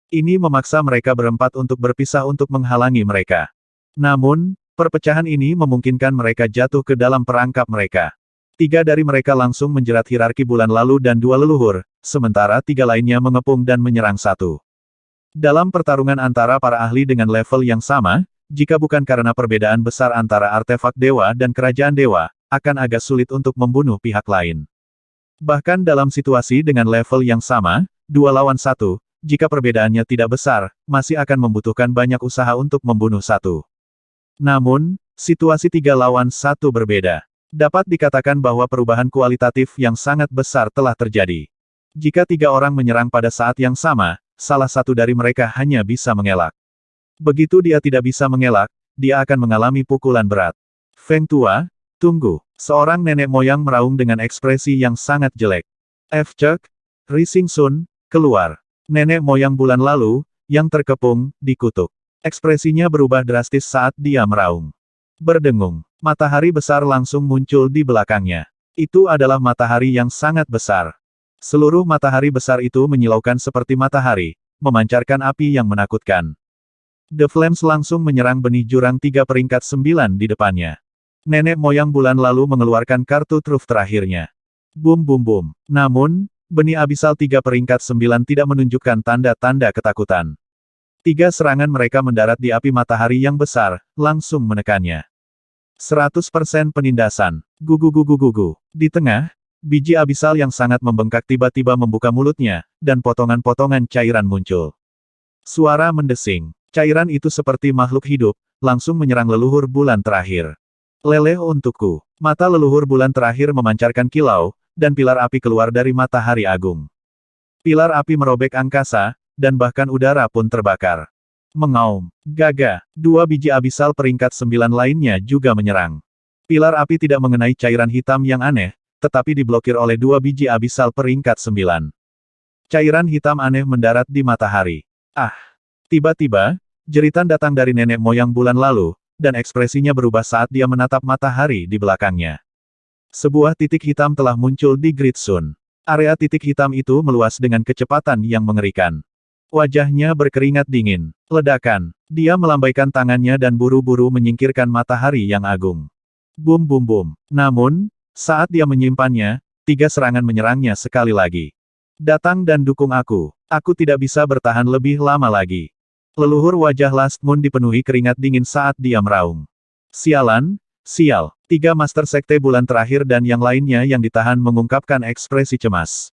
Ini memaksa mereka berempat untuk berpisah untuk menghalangi mereka. Namun, perpecahan ini memungkinkan mereka jatuh ke dalam perangkap mereka. 3 dari mereka langsung menjerat hierarki bulan lalu dan 2 leluhur, sementara 3 lainnya mengepung dan menyerang 1. Dalam pertarungan antara para ahli dengan level yang sama, jika bukan karena perbedaan besar antara artefak dewa dan kerajaan dewa, akan agak sulit untuk membunuh pihak lain. Bahkan dalam situasi dengan level yang sama, 2 lawan 1, jika perbedaannya tidak besar, masih akan membutuhkan banyak usaha untuk membunuh 1. Namun, situasi 3 lawan 1 berbeda. Dapat dikatakan bahwa perubahan kualitatif yang sangat besar telah terjadi. Jika 3 orang menyerang pada saat yang sama, salah satu dari mereka hanya bisa mengelak. Begitu dia tidak bisa mengelak, dia akan mengalami pukulan berat. Feng Tua, tunggu. Seorang nenek moyang meraung dengan ekspresi yang sangat jelek. Cek, Rising Sun, keluar. Nenek moyang bulan lalu, yang terkepung, dikutuk. Ekspresinya berubah drastis saat dia meraung. Berdengung. Matahari besar langsung muncul di belakangnya. Itu adalah matahari yang sangat besar. Seluruh matahari besar itu menyilaukan seperti matahari, memancarkan api yang menakutkan. The Flames langsung menyerang benih jurang 3 peringkat 9 di depannya. Nenek moyang bulan lalu mengeluarkan kartu truf terakhirnya. Bum bum bum. Namun, benih abisal 3 peringkat 9 tidak menunjukkan tanda-tanda ketakutan. 3 serangan mereka mendarat di api matahari yang besar, langsung menekannya. 100% penindasan. Gugu. Di tengah, biji abisal yang sangat membengkak tiba-tiba membuka mulutnya, dan potongan-potongan cairan muncul. Suara mendesing. Cairan itu seperti makhluk hidup, langsung menyerang leluhur bulan terakhir. Leleh untukku. Mata leluhur bulan terakhir memancarkan kilau, dan pilar api keluar dari matahari agung. Pilar api merobek angkasa, dan bahkan udara pun terbakar. Mengaum. Gaga. 2 biji abisal peringkat 9 lainnya juga menyerang. Pilar api tidak mengenai cairan hitam yang aneh, tetapi diblokir oleh 2 biji abisal peringkat 9. Cairan hitam aneh mendarat di matahari. Ah! Tiba-tiba, jeritan datang dari nenek moyang bulan lalu, dan ekspresinya berubah saat dia menatap matahari di belakangnya. Sebuah titik hitam telah muncul di Grid Sun. Area titik hitam itu meluas dengan kecepatan yang mengerikan. Wajahnya berkeringat dingin. Ledakan. Dia melambaikan tangannya dan buru-buru menyingkirkan matahari yang agung. Bum bum bum. Namun, saat dia menyimpannya, 3 serangan menyerangnya sekali lagi. Datang dan dukung aku. Aku tidak bisa bertahan lebih lama lagi. Leluhur wajah Last Moon dipenuhi keringat dingin saat dia meraung. Sialan, sial. 3 Master Sekte bulan terakhir dan yang lainnya yang ditahan mengungkapkan ekspresi cemas.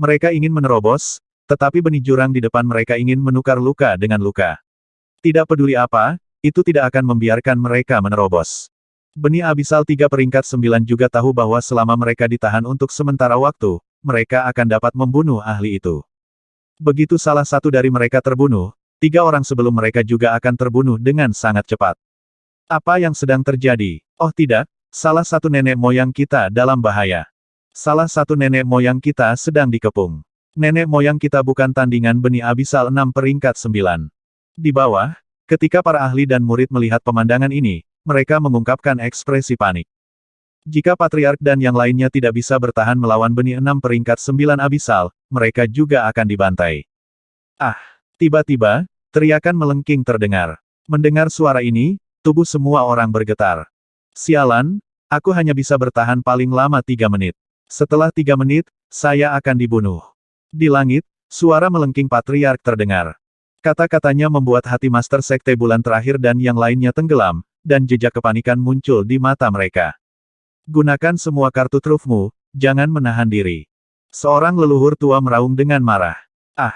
Mereka ingin menerobos, tetapi benih jurang di depan mereka ingin menukar luka dengan luka. Tidak peduli apa, itu tidak akan membiarkan mereka menerobos. Benih Abisal 3 peringkat 9 juga tahu bahwa selama mereka ditahan untuk sementara waktu, mereka akan dapat membunuh ahli itu. Begitu salah satu dari mereka terbunuh, 3 orang sebelum mereka juga akan terbunuh dengan sangat cepat. Apa yang sedang terjadi? Oh tidak, salah satu nenek moyang kita dalam bahaya. Salah satu nenek moyang kita sedang dikepung. Nenek moyang kita bukan tandingan benih Abisal 6 peringkat 9. Di bawah, ketika para ahli dan murid melihat pemandangan ini, mereka mengungkapkan ekspresi panik. Jika Patriark dan yang lainnya tidak bisa bertahan melawan benih 6 peringkat 9 Abisal, mereka juga akan dibantai. Ah! Tiba-tiba, teriakan melengking terdengar. Mendengar suara ini, tubuh semua orang bergetar. Sialan, aku hanya bisa bertahan paling lama 3 menit. Setelah 3 menit, saya akan dibunuh. Di langit, suara melengking Patriark terdengar. Kata-katanya membuat hati Master Sekte bulan terakhir dan yang lainnya tenggelam, dan jejak kepanikan muncul di mata mereka. Gunakan semua kartu trufmu, jangan menahan diri. Seorang leluhur tua meraung dengan marah. Ah!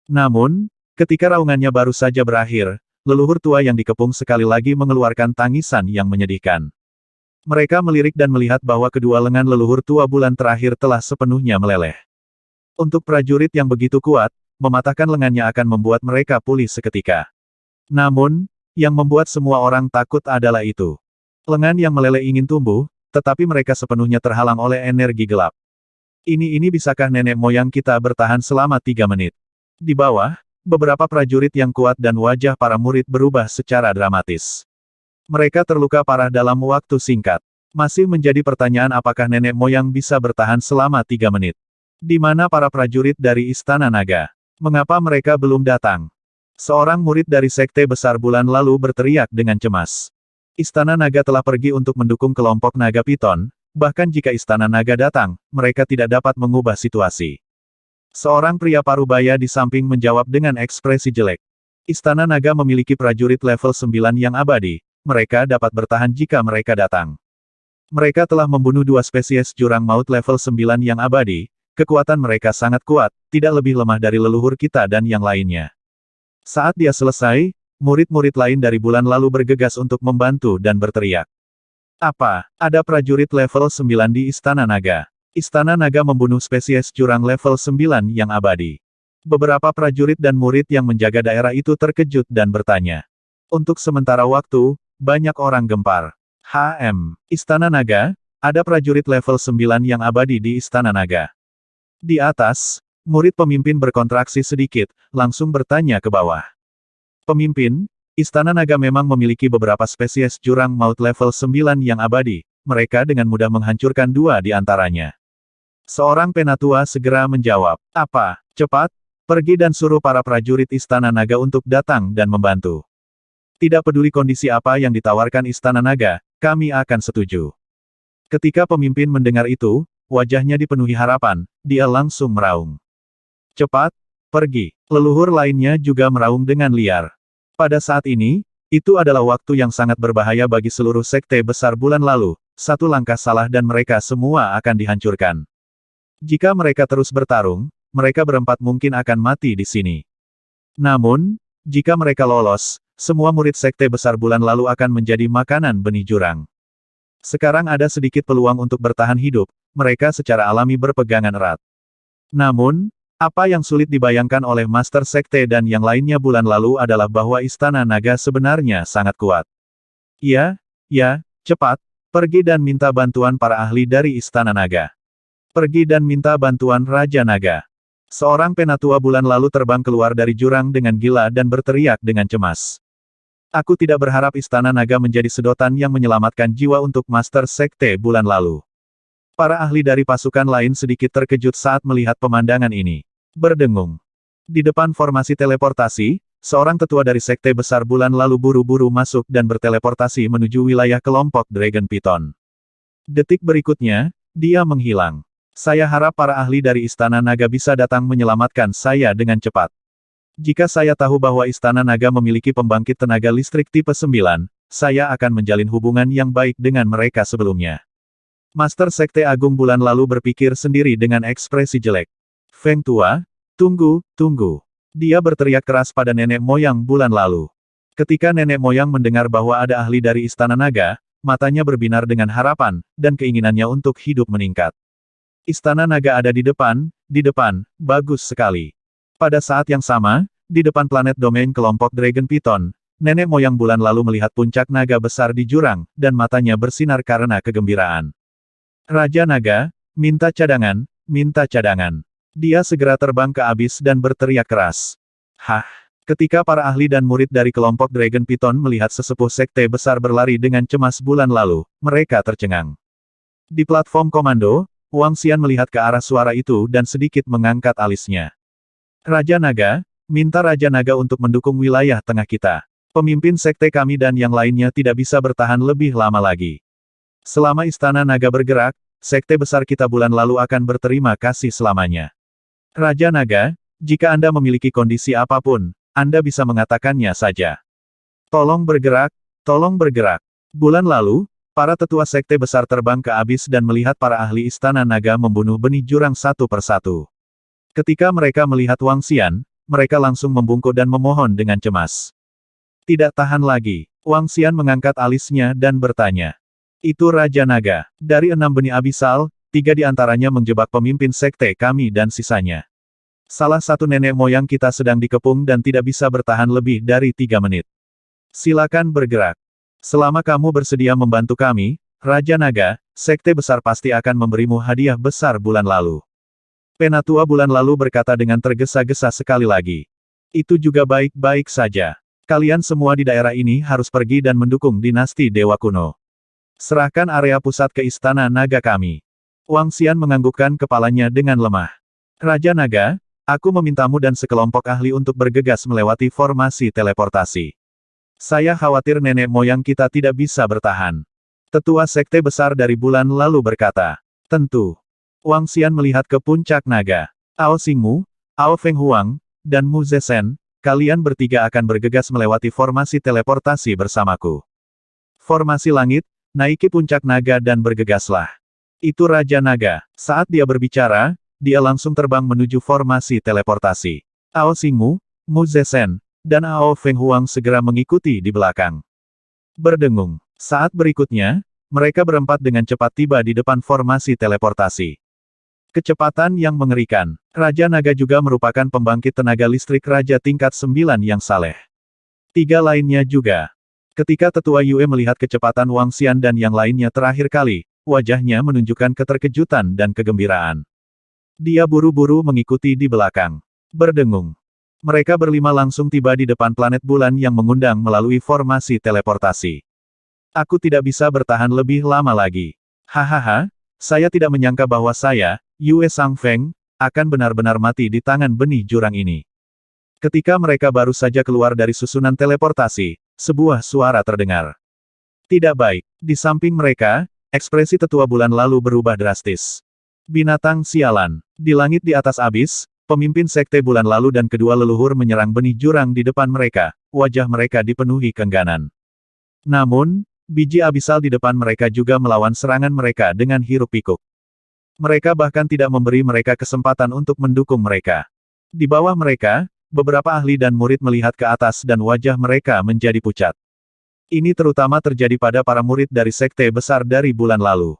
Namun, ketika raungannya baru saja berakhir, leluhur tua yang dikepung sekali lagi mengeluarkan tangisan yang menyedihkan. Mereka melirik dan melihat bahwa kedua lengan leluhur tua bulan terakhir telah sepenuhnya meleleh. Untuk prajurit yang begitu kuat, mematahkan lengannya akan membuat mereka pulih seketika. Namun, yang membuat semua orang takut adalah itu. Lengan yang meleleh ingin tumbuh, tetapi mereka sepenuhnya terhalang oleh energi gelap. Ini bisakah nenek moyang kita bertahan selama 3 menit? Di bawah, beberapa prajurit yang kuat dan wajah para murid berubah secara dramatis. Mereka terluka parah dalam waktu singkat. Masih menjadi pertanyaan apakah nenek moyang bisa bertahan selama 3 menit. Di mana para prajurit dari Istana Naga? Mengapa mereka belum datang? Seorang murid dari Sekte Besar bulan lalu berteriak dengan cemas. Istana Naga telah pergi untuk mendukung kelompok Naga Piton, bahkan jika Istana Naga datang, mereka tidak dapat mengubah situasi. Seorang pria parubaya di samping menjawab dengan ekspresi jelek. Istana Naga memiliki prajurit level 9 yang abadi, mereka dapat bertahan jika mereka datang. Mereka telah membunuh 2 spesies jurang maut level 9 yang abadi, kekuatan mereka sangat kuat, tidak lebih lemah dari leluhur kita dan yang lainnya. Saat dia selesai, murid-murid lain dari bulan lalu bergegas untuk membantu dan berteriak. Apa, ada prajurit level 9 di Istana Naga? Istana Naga membunuh spesies jurang level 9 yang abadi. Beberapa prajurit dan murid yang menjaga daerah itu terkejut dan bertanya. Untuk sementara waktu, banyak orang gempar. Istana Naga, ada prajurit level 9 yang abadi di Istana Naga. Di atas, murid pemimpin berkontraksi sedikit, langsung bertanya ke bawah. Pemimpin, Istana Naga memang memiliki beberapa spesies jurang maut level 9 yang abadi, mereka dengan mudah menghancurkan 2 di antaranya. Seorang penatua segera menjawab, apa, cepat, pergi dan suruh para prajurit Istana Naga untuk datang dan membantu. Tidak peduli kondisi apa yang ditawarkan Istana Naga, kami akan setuju. Ketika pemimpin mendengar itu, wajahnya dipenuhi harapan, dia langsung meraung. Cepat, pergi. Leluhur lainnya juga meraung dengan liar. Pada saat ini, itu adalah waktu yang sangat berbahaya bagi seluruh sekte besar bulan lalu, satu langkah salah dan mereka semua akan dihancurkan. Jika mereka terus bertarung, mereka berempat mungkin akan mati di sini. Namun, jika mereka lolos, semua murid sekte besar bulan lalu akan menjadi makanan benih jurang. Sekarang ada sedikit peluang untuk bertahan hidup, mereka secara alami berpegangan erat. Namun, apa yang sulit dibayangkan oleh Master Sekte dan yang lainnya bulan lalu adalah bahwa Istana Naga sebenarnya sangat kuat. Ya, cepat, pergi dan minta bantuan para ahli dari Istana Naga. Pergi dan minta bantuan Raja Naga. Seorang penatua bulan lalu terbang keluar dari jurang dengan gila dan berteriak dengan cemas. Aku tidak berharap Istana Naga menjadi sedotan yang menyelamatkan jiwa untuk Master Sekte bulan lalu. Para ahli dari pasukan lain sedikit terkejut saat melihat pemandangan ini. Berdengung. Di depan formasi teleportasi, seorang tetua dari Sekte Besar bulan lalu buru-buru masuk dan berteleportasi menuju wilayah kelompok Dragon Piton. Detik berikutnya, dia menghilang. Saya harap para ahli dari Istana Naga bisa datang menyelamatkan saya dengan cepat. Jika saya tahu bahwa Istana Naga memiliki pembangkit tenaga listrik tipe 9, saya akan menjalin hubungan yang baik dengan mereka sebelumnya. Master Sekte Agung Bulan Lalu berpikir sendiri dengan ekspresi jelek. Feng Tua, tunggu, tunggu. Dia berteriak keras pada nenek moyang Bulan Lalu. Ketika nenek moyang mendengar bahwa ada ahli dari Istana Naga, matanya berbinar dengan harapan, dan keinginannya untuk hidup meningkat. Istana Naga ada di depan, bagus sekali. Pada saat yang sama, di depan planet domain kelompok Dragon Python, nenek moyang Bulan Lalu melihat puncak naga besar di jurang, dan matanya bersinar karena kegembiraan. Raja Naga, minta cadangan, minta cadangan. Dia segera terbang ke abis dan berteriak keras. Hah! Ketika para ahli dan murid dari kelompok Dragon Python melihat sesepuh sekte besar berlari dengan cemas Bulan Lalu, mereka tercengang. Di platform komando, Wang Xian melihat ke arah suara itu dan sedikit mengangkat alisnya. Raja Naga, minta Raja Naga untuk mendukung wilayah tengah kita. Pemimpin sekte kami dan yang lainnya tidak bisa bertahan lebih lama lagi. Selama Istana Naga bergerak, sekte besar kita Bulan Lalu akan berterima kasih selamanya. Raja Naga, jika Anda memiliki kondisi apapun, Anda bisa mengatakannya saja. Tolong bergerak, tolong bergerak. Bulan Lalu, para tetua sekte besar terbang ke abis dan melihat para ahli Istana Naga membunuh benih jurang satu persatu. Ketika mereka melihat Wang Xian, mereka langsung membungkuk dan memohon dengan cemas. Tidak tahan lagi, Wang Xian mengangkat alisnya dan bertanya. Itu Raja Naga. Dari 6 benih abisal, 3 di antaranya menjebak pemimpin sekte kami dan sisanya. Salah satu nenek moyang kita sedang dikepung dan tidak bisa bertahan lebih dari 3 menit. Silakan bergerak. Selama kamu bersedia membantu kami, Raja Naga, sekte besar pasti akan memberimu hadiah besar Bulan Lalu. Penatua Bulan Lalu berkata dengan tergesa-gesa sekali lagi. Itu juga baik-baik saja. Kalian semua di daerah ini harus pergi dan mendukung dinasti Dewa Kuno. Serahkan area pusat ke Istana Naga kami. Wang Xian menganggukkan kepalanya dengan lemah. Raja Naga, aku memintamu dan sekelompok ahli untuk bergegas melewati formasi teleportasi. Saya khawatir nenek moyang kita tidak bisa bertahan. Tetua sekte besar dari Bulan Lalu berkata. Tentu. Wang Xian melihat ke puncak naga. Ao Xingmu, Ao Feng Huang, dan Mu Zesen, kalian bertiga akan bergegas melewati formasi teleportasi bersamaku. Formasi langit, naiki puncak naga dan bergegaslah. Itu Raja Naga. Saat dia berbicara, dia langsung terbang menuju formasi teleportasi. Ao Xingmu, Mu Zesen, dan Ao Feng Huang segera mengikuti di belakang. Berdengung. Saat berikutnya, mereka berempat dengan cepat tiba di depan formasi teleportasi. Kecepatan yang mengerikan. Raja Naga juga merupakan pembangkit tenaga listrik Raja tingkat 9 yang saleh. 3 lainnya juga. Ketika Tetua Yue melihat kecepatan Wang Xian dan yang lainnya terakhir kali, wajahnya menunjukkan keterkejutan dan kegembiraan. Dia buru-buru mengikuti di belakang. Berdengung. Mereka berlima langsung tiba di depan planet bulan yang mengundang melalui formasi teleportasi. Aku tidak bisa bertahan lebih lama lagi. Hahaha, saya tidak menyangka bahwa saya, Yue Sang Feng, akan benar-benar mati di tangan benih jurang ini. Ketika mereka baru saja keluar dari susunan teleportasi, sebuah suara terdengar. Tidak baik. Di samping mereka, ekspresi Tetua Bulan Lalu berubah drastis. Binatang sialan. Di langit di atas abis, pemimpin sekte Bulan Lalu dan kedua leluhur menyerang benih jurang di depan mereka, wajah mereka dipenuhi keengganan. Namun, biji abisal di depan mereka juga melawan serangan mereka dengan hiruk-pikuk. Mereka bahkan tidak memberi mereka kesempatan untuk mendukung mereka. Di bawah mereka, beberapa ahli dan murid melihat ke atas dan wajah mereka menjadi pucat. Ini terutama terjadi pada para murid dari sekte besar dari Bulan Lalu.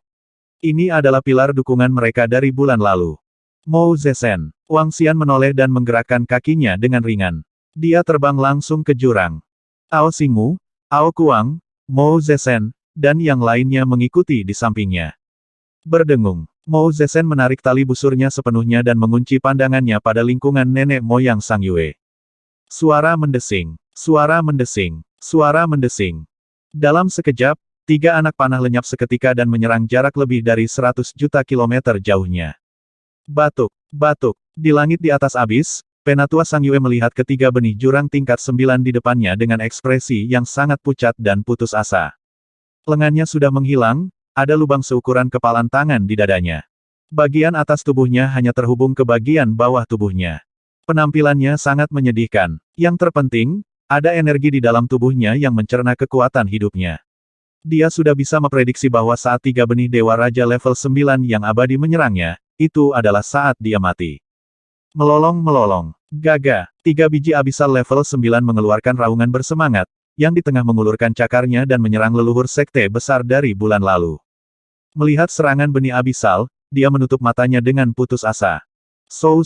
Ini adalah pilar dukungan mereka dari Bulan Lalu. Mo Zesen. Wang Xian menoleh dan menggerakkan kakinya dengan ringan. Dia terbang langsung ke jurang. Ao Xingmu, Ao Kuang, Mo Zesen, dan yang lainnya mengikuti di sampingnya. Berdengung. Mo Zesen menarik tali busurnya sepenuhnya dan mengunci pandangannya pada lingkungan nenek moyang Sang Yue. Suara mendesing. Suara mendesing. Suara mendesing. Dalam sekejap, 3 anak panah lenyap seketika dan menyerang jarak lebih dari 100 juta kilometer jauhnya. Batuk. Batuk. Di langit di atas abis, Penatua Sang Yue melihat ketiga benih jurang tingkat 9 di depannya dengan ekspresi yang sangat pucat dan putus asa. Lengannya sudah menghilang, ada lubang seukuran kepalan tangan di dadanya. Bagian atas tubuhnya hanya terhubung ke bagian bawah tubuhnya. Penampilannya sangat menyedihkan. Yang terpenting, ada energi di dalam tubuhnya yang mencerna kekuatan hidupnya. Dia sudah bisa memprediksi bahwa saat 3 benih Dewa Raja level 9 yang abadi menyerangnya, itu adalah saat dia mati. Melolong-melolong. Gaga. 3 biji abisal level 9 mengeluarkan raungan bersemangat, yang di tengah mengulurkan cakarnya dan menyerang leluhur sekte besar dari bulan lalu. Melihat serangan benih abisal, dia menutup matanya dengan putus asa. So.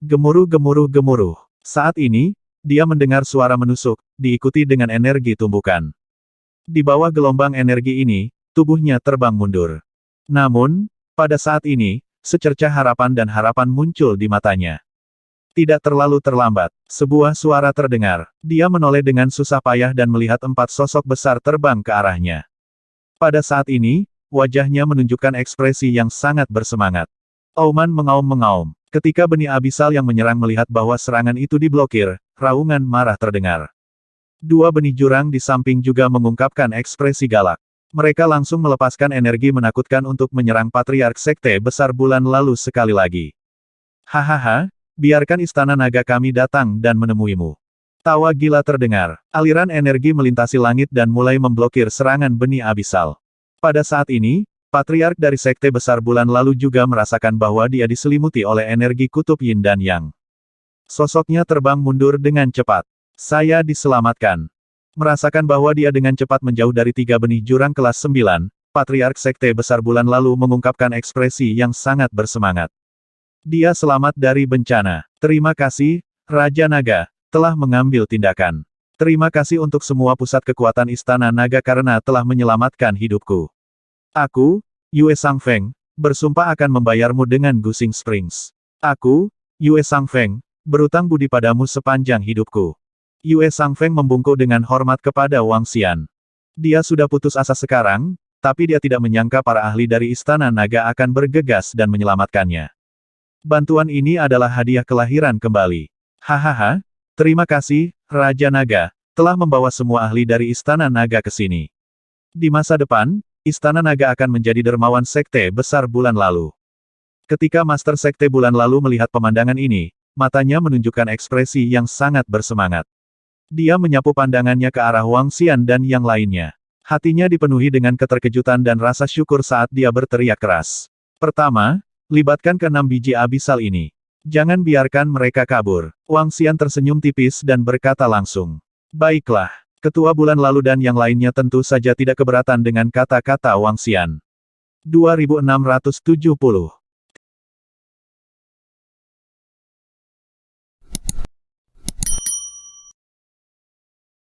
Gemuruh. Saat ini, dia mendengar suara menusuk, diikuti dengan energi tumbukan. Di bawah gelombang energi ini, tubuhnya terbang mundur. Namun, pada saat ini, secercah harapan dan harapan muncul di matanya. Tidak terlalu terlambat, sebuah suara terdengar. Dia menoleh dengan susah payah dan melihat 4 sosok besar terbang ke arahnya. Pada saat ini, wajahnya menunjukkan ekspresi yang sangat bersemangat. Auman mengaum-mengaum. Ketika benih abisal yang menyerang melihat bahwa serangan itu diblokir, raungan marah terdengar. 2 benih jurang di samping juga mengungkapkan ekspresi galak. Mereka langsung melepaskan energi menakutkan untuk menyerang Patriark Sekte Besar Bulan lalu sekali lagi. Hahaha, biarkan Istana Naga kami datang dan menemuimu. Tawa gila terdengar. Aliran energi melintasi langit dan mulai memblokir serangan benih abisal. Pada saat ini, Patriark dari Sekte Besar Bulan lalu juga merasakan bahwa dia diselimuti oleh energi kutub Yin dan Yang. Sosoknya terbang mundur dengan cepat. Saya diselamatkan. Merasakan bahwa dia dengan cepat menjauh dari 3 benih jurang kelas 9, Patriark Sekte Besar Bulan lalu mengungkapkan ekspresi yang sangat bersemangat. Dia selamat dari bencana. Terima kasih, Raja Naga, telah mengambil tindakan. Terima kasih untuk semua pusat kekuatan Istana Naga karena telah menyelamatkan hidupku. Aku, Yue Sangfeng, bersumpah akan membayarmu dengan Gusing Springs. Aku, Yue Sangfeng, berutang budi padamu sepanjang hidupku. Yue Sangfeng membungkuk dengan hormat kepada Wang Xian. Dia sudah putus asa sekarang, tapi dia tidak menyangka para ahli dari Istana Naga akan bergegas dan menyelamatkannya. Bantuan ini adalah hadiah kelahiran kembali. Hahaha, terima kasih, Raja Naga, telah membawa semua ahli dari Istana Naga ke sini. Di masa depan, Istana Naga akan menjadi dermawan Sekte Besar Bulan lalu. Ketika Master Sekte Bulan lalu melihat pemandangan ini, matanya menunjukkan ekspresi yang sangat bersemangat. Dia menyapu pandangannya ke arah Wang Xian dan yang lainnya. Hatinya dipenuhi dengan keterkejutan dan rasa syukur saat dia berteriak keras. Pertama, libatkan ke-6 biji abisal ini. Jangan biarkan mereka kabur. Wang Xian tersenyum tipis dan berkata langsung. Baiklah. Ketua Bulan lalu dan yang lainnya tentu saja tidak keberatan dengan kata-kata Wang Xian. 2670